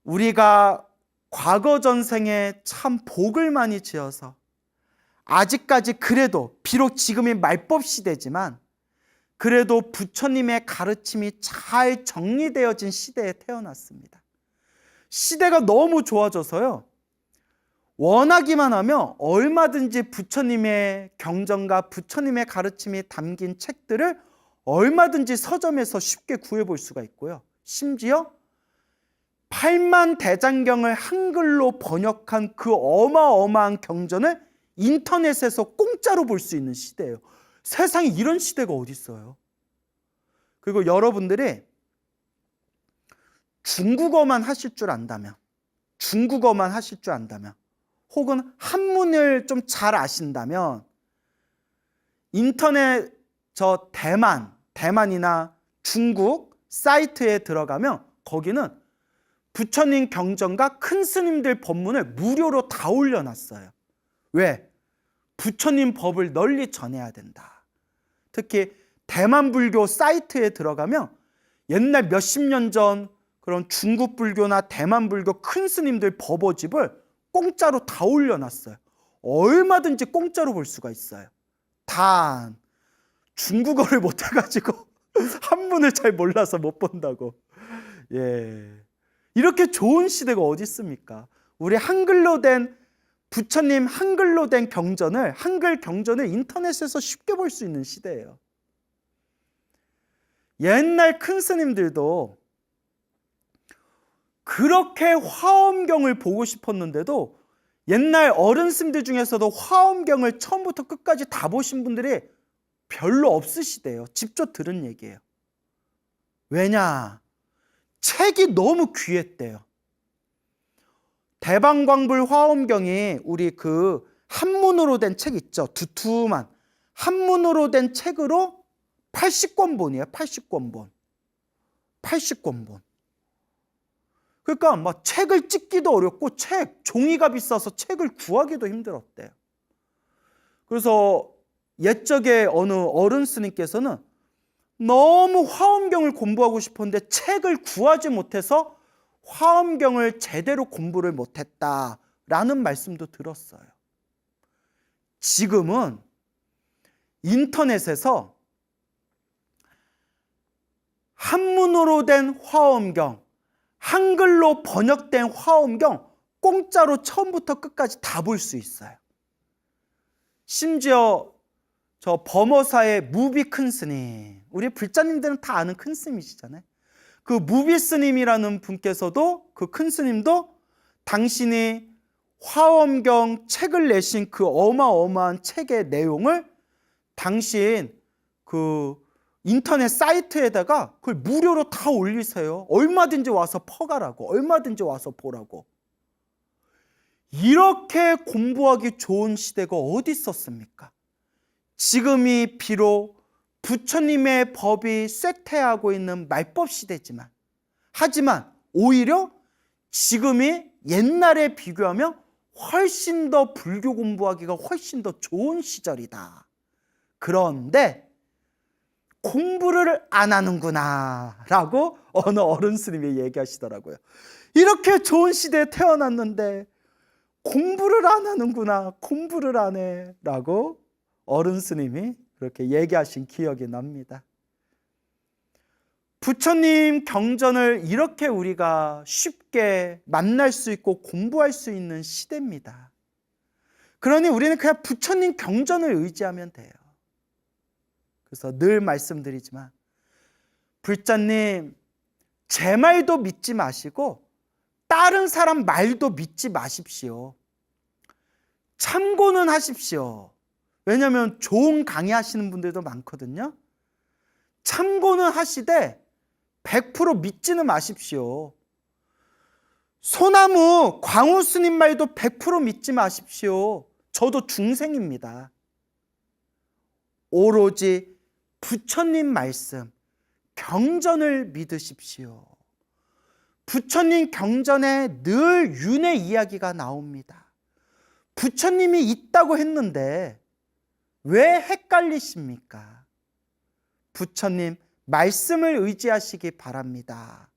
우리가 과거 전생에 참 복을 많이 지어서 아직까지 그래도 비록 지금이 말법 시대지만 그래도 부처님의 가르침이 잘 정리되어진 시대에 태어났습니다. 시대가 너무 좋아져서요, 원하기만 하면 얼마든지 부처님의 경전과 부처님의 가르침이 담긴 책들을 얼마든지 서점에서 쉽게 구해볼 수가 있고요. 심지어 8만 대장경을 한글로 번역한 그 어마어마한 경전을 인터넷에서 공짜로 볼 수 있는 시대예요. 세상에 이런 시대가 어디 있어요? 그리고 여러분들이 중국어만 하실 줄 안다면, 혹은 한문을 좀 잘 아신다면 인터넷 대만이나 중국 사이트에 들어가면 거기는 부처님 경전과 큰 스님들 법문을 무료로 다 올려놨어요. 왜? 부처님 법을 널리 전해야 된다. 특히 대만 불교 사이트에 들어가면 옛날 몇십 년 전 그런 중국 불교나 대만 불교 큰 스님들 법어집을 공짜로 다 올려놨어요. 얼마든지 공짜로 볼 수가 있어요. 단 중국어를 못해가지고 한문을 잘 몰라서 못 본다고. 이렇게 좋은 시대가 어디 있습니까? 우리 한글로 된 부처님 한글로 된 경전을, 한글 경전을 인터넷에서 쉽게 볼 수 있는 시대예요. 옛날 큰 스님들도 그렇게 화엄경을 보고 싶었는데도 옛날 어른 스님들 중에서도 화엄경을 처음부터 끝까지 다 보신 분들이 별로 없으시대요. 직접 들은 얘기예요. 왜냐? 책이 너무 귀했대요. 대방광불 화엄경이 우리 그 한문으로 된 책 있죠. 두툼한 한문으로 된 책으로 80권본이에요. 80권본. 그러니까 막 책을 찍기도 어렵고 종이가 비싸서 책을 구하기도 힘들었대요. 그래서 옛적에 어느 어른 스님께서는 너무 화엄경을 공부하고 싶었는데 책을 구하지 못해서 화엄경을 제대로 공부를 못했다라는 말씀도 들었어요. 지금은 인터넷에서 한문으로 된 화엄경, 한글로 번역된 화엄경 공짜로 처음부터 끝까지 다 볼 수 있어요. 심지어 저 범어사의 무비 큰 스님, 우리 불자님들은 다 아는 큰 스님이시잖아요. 그 무비 스님이라는 분께서도, 그 큰 스님도 당신이 화엄경 책을 내신 그 어마어마한 책의 내용을 당신 그 인터넷 사이트에다가 그걸 무료로 다 올리세요. 얼마든지 와서 퍼가라고, 얼마든지 와서 보라고. 이렇게 공부하기 좋은 시대가 어디 있었습니까? 지금이 비록 부처님의 법이 쇠퇴하고 있는 말법 시대지만, 하지만 오히려 지금이 옛날에 비교하면 훨씬 더 불교 공부하기가 훨씬 더 좋은 시절이다. 그런데 공부를 안 하는구나 라고 어느 어른 스님이 얘기하시더라고요. 이렇게 좋은 시대에 태어났는데 공부를 안 하는구나, 공부를 안 해 라고 어른 스님이 그렇게 얘기하신 기억이 납니다. 부처님 경전을 이렇게 우리가 쉽게 만날 수 있고 공부할 수 있는 시대입니다. 그러니 우리는 그냥 부처님 경전을 의지하면 돼요. 그래서 늘 말씀드리지만, 불자님, 제 말도 믿지 마시고 다른 사람 말도 믿지 마십시오. 참고는 하십시오. 왜냐하면 좋은 강의하시는 분들도 많거든요. 참고는 하시되 100% 믿지는 마십시오. 소나무 광우 스님 말도 100% 믿지 마십시오. 저도 중생입니다. 오로지 부처님 말씀, 경전을 믿으십시오. 부처님 경전에 늘 윤회 이야기가 나옵니다. 부처님이 있다고 했는데 왜 헷갈리십니까? 부처님 말씀을 의지하시기 바랍니다.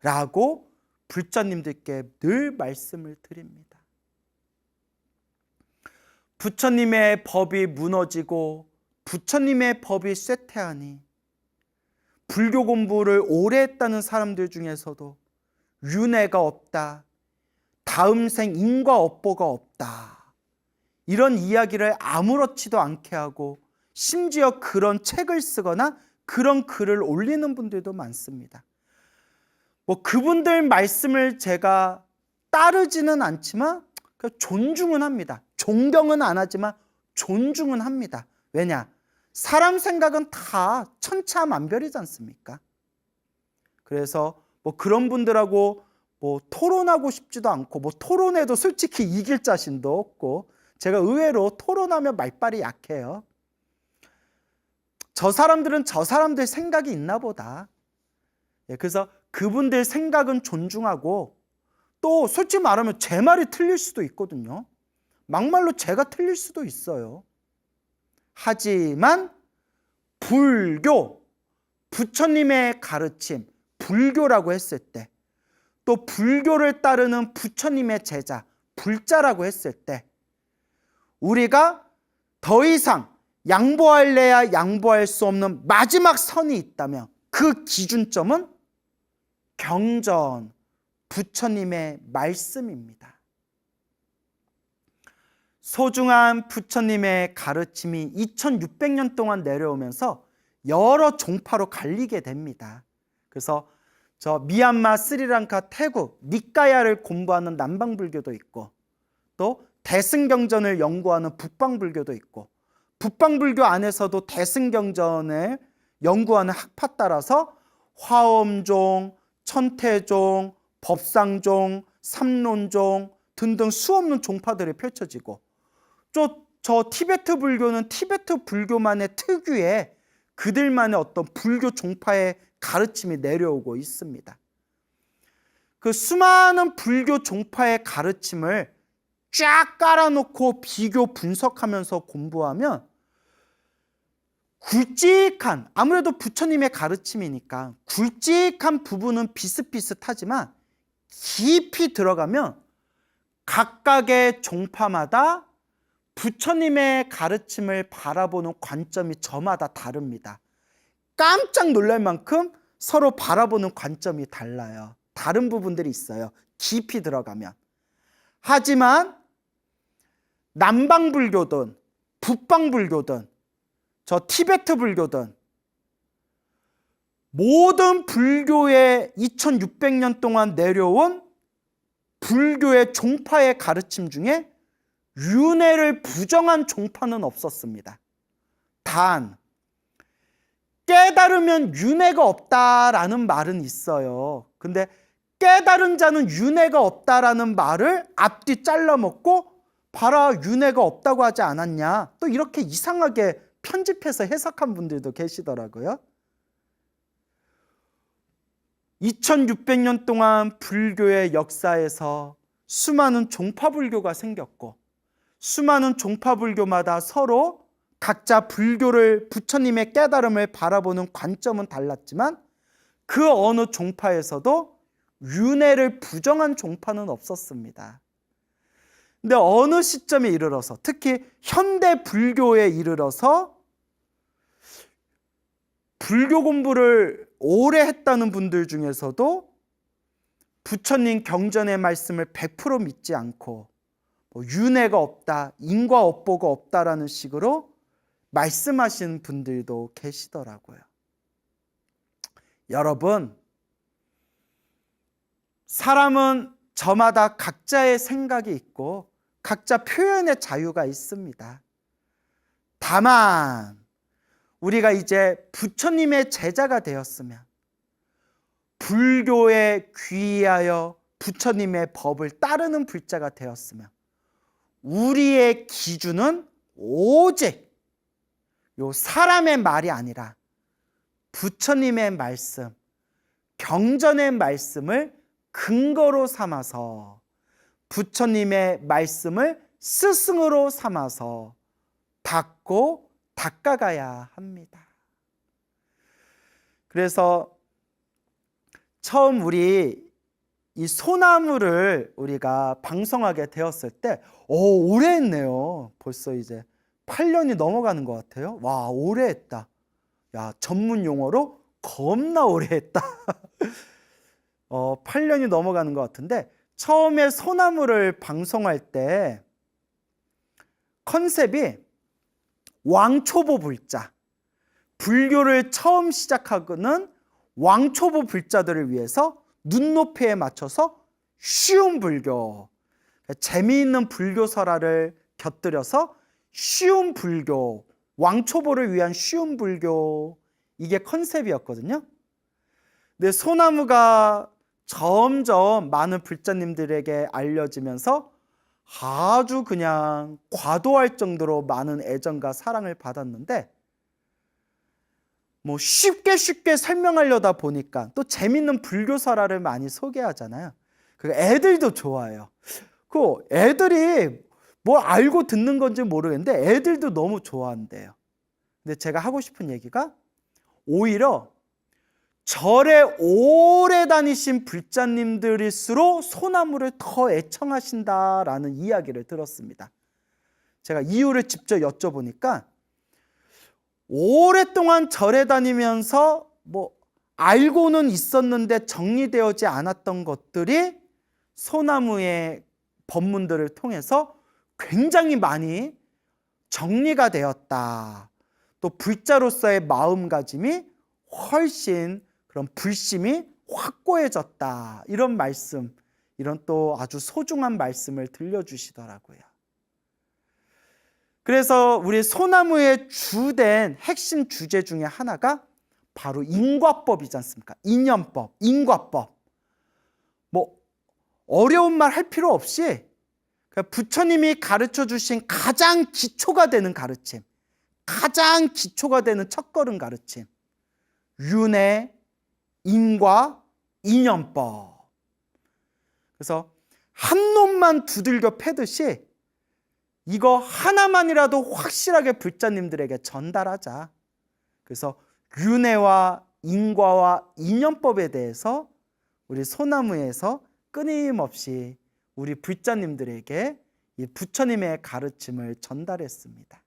라고 불자님들께 늘 말씀을 드립니다. 부처님의 법이 무너지고 부처님의 법이 쇠퇴하니 불교 공부를 오래 했다는 사람들 중에서도 윤회가 없다, 다음 생 인과 업보가 없다, 이런 이야기를 아무렇지도 않게 하고 심지어 그런 책을 쓰거나 그런 글을 올리는 분들도 많습니다. 그분들 말씀을 제가 따르지는 않지만 존중은 합니다. 존경은 안 하지만 존중은 합니다. 왜냐? 사람 생각은 다 천차만별이지 않습니까? 그래서 그런 분들하고 토론하고 싶지도 않고 토론해도 솔직히 이길 자신도 없고, 제가 의외로 토론하면 말빨이 약해요. 저 사람들은 저 사람들 생각이 있나 보다. 그래서 그분들 생각은 존중하고, 또 솔직히 말하면 제 말이 틀릴 수도 있거든요. 막말로 제가 틀릴 수도 있어요. 하지만 불교, 부처님의 가르침, 불교라고 했을 때, 또 불교를 따르는 부처님의 제자, 불자라고 했을 때, 우리가 더 이상 양보할래야 양보할 수 없는 마지막 선이 있다면 그 기준점은 경전, 부처님의 말씀입니다. 소중한 부처님의 가르침이 2600년 동안 내려오면서 여러 종파로 갈리게 됩니다. 그래서 저 미얀마, 스리랑카, 태국, 니까야를 공부하는 남방불교도 있고, 또 대승경전을 연구하는 북방불교도 있고, 북방불교 안에서도 대승경전을 연구하는 학파 따라서 화엄종, 천태종, 법상종, 삼론종 등등 수없는 종파들이 펼쳐지고, 저 티베트 불교는 티베트 불교만의 특유의 그들만의 어떤 불교 종파의 가르침이 내려오고 있습니다. 그 수많은 불교 종파의 가르침을 쫙 깔아놓고 비교 분석하면서 공부하면 굵직한, 아무래도 부처님의 가르침이니까 굵직한 부분은 비슷비슷하지만 깊이 들어가면 각각의 종파마다 부처님의 가르침을 바라보는 관점이 저마다 다릅니다. 깜짝 놀랄 만큼 서로 바라보는 관점이 달라요. 다른 부분들이 있어요. 깊이 들어가면. 하지만 남방불교든 북방불교든 저 티베트 불교든 모든 불교의 2600년 동안 내려온 불교의 종파의 가르침 중에 윤회를 부정한 종파는 없었습니다. 단 깨달으면 윤회가 없다라는 말은 있어요. 근데 깨달은 자는 윤회가 없다라는 말을 앞뒤 잘라먹고 봐라, 윤회가 없다고 하지 않았냐, 또 이렇게 이상하게 편집해서 해석한 분들도 계시더라고요. 2600년 동안 불교의 역사에서 수많은 종파불교가 생겼고, 수많은 종파불교마다 서로 각자 불교를, 부처님의 깨달음을 바라보는 관점은 달랐지만 그 어느 종파에서도 윤회를 부정한 종파는 없었습니다. 근데 어느 시점에 이르러서, 특히 현대 불교에 이르러서 불교 공부를 오래 했다는 분들 중에서도 부처님 경전의 말씀을 100% 믿지 않고 윤회가 없다, 인과 업보가 없다라는 식으로 말씀하시는 분들도 계시더라고요. 여러분, 사람은 저마다 각자의 생각이 있고 각자 표현의 자유가 있습니다. 다만 우리가 이제 부처님의 제자가 되었으면, 불교에 귀의하여 부처님의 법을 따르는 불자가 되었으면, 우리의 기준은 오직 요 사람의 말이 아니라 부처님의 말씀, 경전의 말씀을 근거로 삼아서, 부처님의 말씀을 스승으로 삼아서 닦고 닦아가야 합니다. 그래서 처음 우리 이 소나무를 우리가 방송하게 되었을 때 오래 했네요. 벌써 이제 8년이 넘어가는 것 같아요. 와, 오래 했다. 야, 전문 용어로 겁나 오래 했다. 8년이 넘어가는 것 같은데, 처음에 소나무를 방송할 때 컨셉이 왕초보 불자, 불교를 처음 시작하는 왕초보 불자들을 위해서 눈높이에 맞춰서 쉬운 불교, 재미있는 불교 설화를 곁들여서 쉬운 불교, 왕초보를 위한 쉬운 불교, 이게 컨셉이었거든요. 근데 소나무가 점점 많은 불자님들에게 알려지면서 아주 그냥 과도할 정도로 많은 애정과 사랑을 받았는데, 뭐 쉽게 설명하려다 보니까 또 재밌는 불교 설화를 많이 소개하잖아요. 그 애들도 좋아해요. 그 애들이 뭐 알고 듣는 건지 모르겠는데 애들도 너무 좋아한대요. 근데 제가 하고 싶은 얘기가, 오히려 절에 오래 다니신 불자님들일수록 소나무를 더 애청하신다라는 이야기를 들었습니다. 제가 이유를 직접 여쭤보니까, 오랫동안 절에 다니면서 뭐 알고는 있었는데 정리되어지 않았던 것들이 소나무의 법문들을 통해서 굉장히 많이 정리가 되었다. 또 불자로서의 마음가짐이 훨씬, 그런 불심이 확고해졌다. 이런 말씀, 이런 또 아주 소중한 말씀을 들려주시더라고요. 그래서 우리 소나무의 주된 핵심 주제 중에 하나가 바로 인과법이지 않습니까? 인연법, 인과법. 뭐 어려운 말 할 필요 없이 부처님이 가르쳐 주신 가장 기초가 되는 가르침, 가장 기초가 되는 첫걸음 가르침, 윤회, 인과, 인연법. 그래서 한 놈만 두들겨 패듯이 이거 하나만이라도 확실하게 불자님들에게 전달하자. 그래서 윤회와 인과와 인연법에 대해서 우리 소나무에서 끊임없이 우리 불자님들에게 이 부처님의 가르침을 전달했습니다.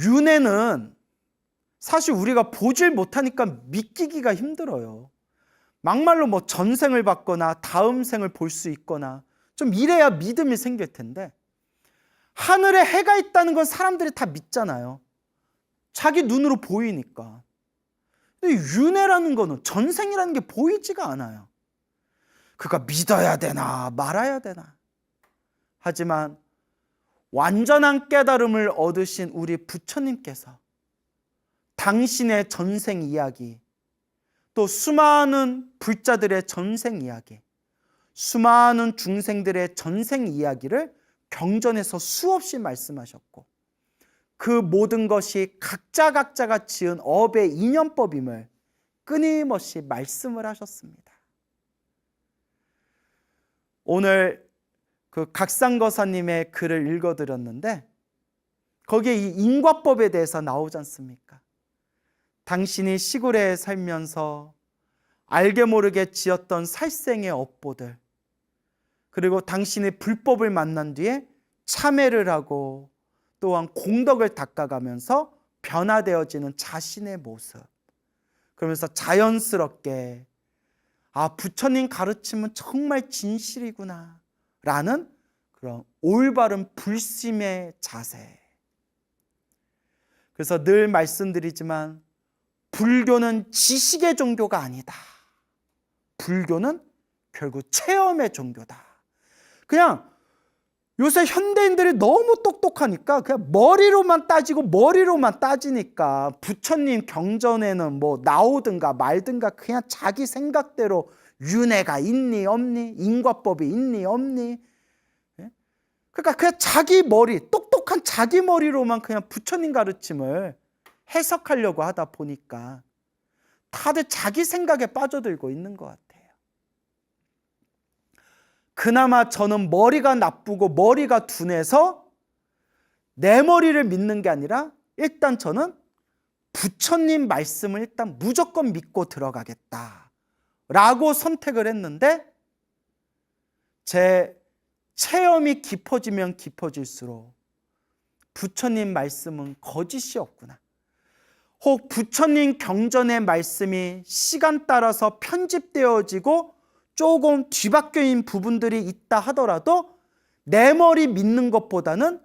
윤회는 사실 우리가 보질 못하니까 믿기기가 힘들어요. 막말로 뭐 전생을 받거나 다음 생을 볼 수 있거나 좀 이래야 믿음이 생길 텐데, 하늘에 해가 있다는 건 사람들이 다 믿잖아요. 자기 눈으로 보이니까. 근데 윤회라는 거는, 전생이라는 게 보이지가 않아요. 그가 믿어야 되나 말아야 되나. 하지만 완전한 깨달음을 얻으신 우리 부처님께서 당신의 전생 이야기, 또 수많은 불자들의 전생 이야기, 수많은 중생들의 전생 이야기를 경전에서 수없이 말씀하셨고, 그 모든 것이 각자가 지은 업의 인연법임을 끊임없이 말씀을 하셨습니다. 오늘 그 각상거사님의 글을 읽어드렸는데, 거기에 이 인과법에 대해서 나오지 않습니까? 당신이 시골에 살면서 알게 모르게 지었던 살생의 업보들, 그리고 당신이 불법을 만난 뒤에 참회를 하고 또한 공덕을 닦아가면서 변화되어지는 자신의 모습, 그러면서 자연스럽게 부처님 가르침은 정말 진실이구나 라는 그런 올바른 불심의 자세. 그래서 늘 말씀드리지만, 불교는 지식의 종교가 아니다. 불교는 결국 체험의 종교다. 그냥 요새 현대인들이 너무 똑똑하니까 그냥 머리로만 따지니까 부처님 경전에는 뭐 나오든가 말든가 그냥 자기 생각대로 윤회가 있니 없니, 인과법이 있니 없니, 그러니까 그냥 자기 머리, 똑똑한 자기 머리로만 그냥 부처님 가르침을 해석하려고 하다 보니까 다들 자기 생각에 빠져들고 있는 것 같아요. 그나마 저는 머리가 나쁘고 머리가 둔해서 내 머리를 믿는 게 아니라 일단 저는 부처님 말씀을 일단 무조건 믿고 들어가겠다라고 선택을 했는데, 제 체험이 깊어지면 깊어질수록 부처님 말씀은 거짓이 없구나. 혹 부처님 경전의 말씀이 시간 따라서 편집되어지고 조금 뒤바뀐 부분들이 있다 하더라도 내 머리 믿는 것보다는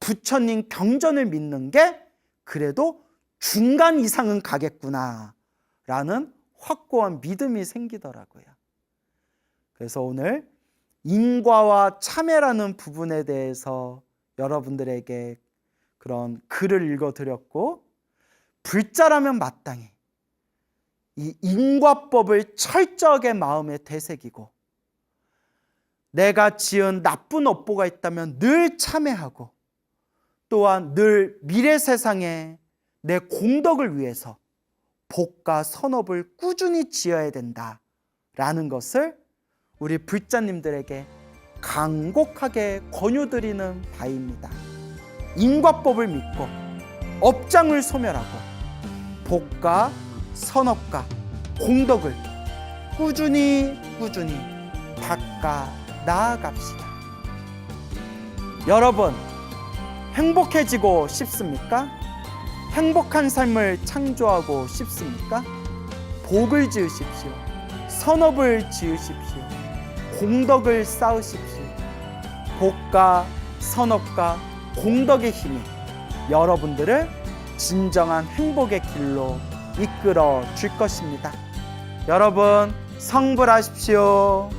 부처님 경전을 믿는 게 그래도 중간 이상은 가겠구나 라는 확고한 믿음이 생기더라고요. 그래서 오늘 인과와 참회라는 부분에 대해서 여러분들에게 그런 글을 읽어드렸고, 불자라면 마땅히 이 인과법을 철저하게 마음에 되새기고, 내가 지은 나쁜 업보가 있다면 늘 참회하고, 또한 늘 미래 세상에 내 공덕을 위해서 복과 선업을 꾸준히 지어야 된다라는 것을 우리 불자님들에게 간곡하게 권유드리는 바입니다. 인과법을 믿고 업장을 소멸하고 복과 선업과 공덕을 꾸준히 닦아 나아갑시다. 여러분, 행복해지고 싶습니까? 행복한 삶을 창조하고 싶습니까? 복을 지으십시오. 선업을 지으십시오. 공덕을 쌓으십시오. 복과 선업과 공덕의 힘이 여러분들을 진정한 행복의 길로 이끌어 줄 것입니다. 여러분, 성불하십시오.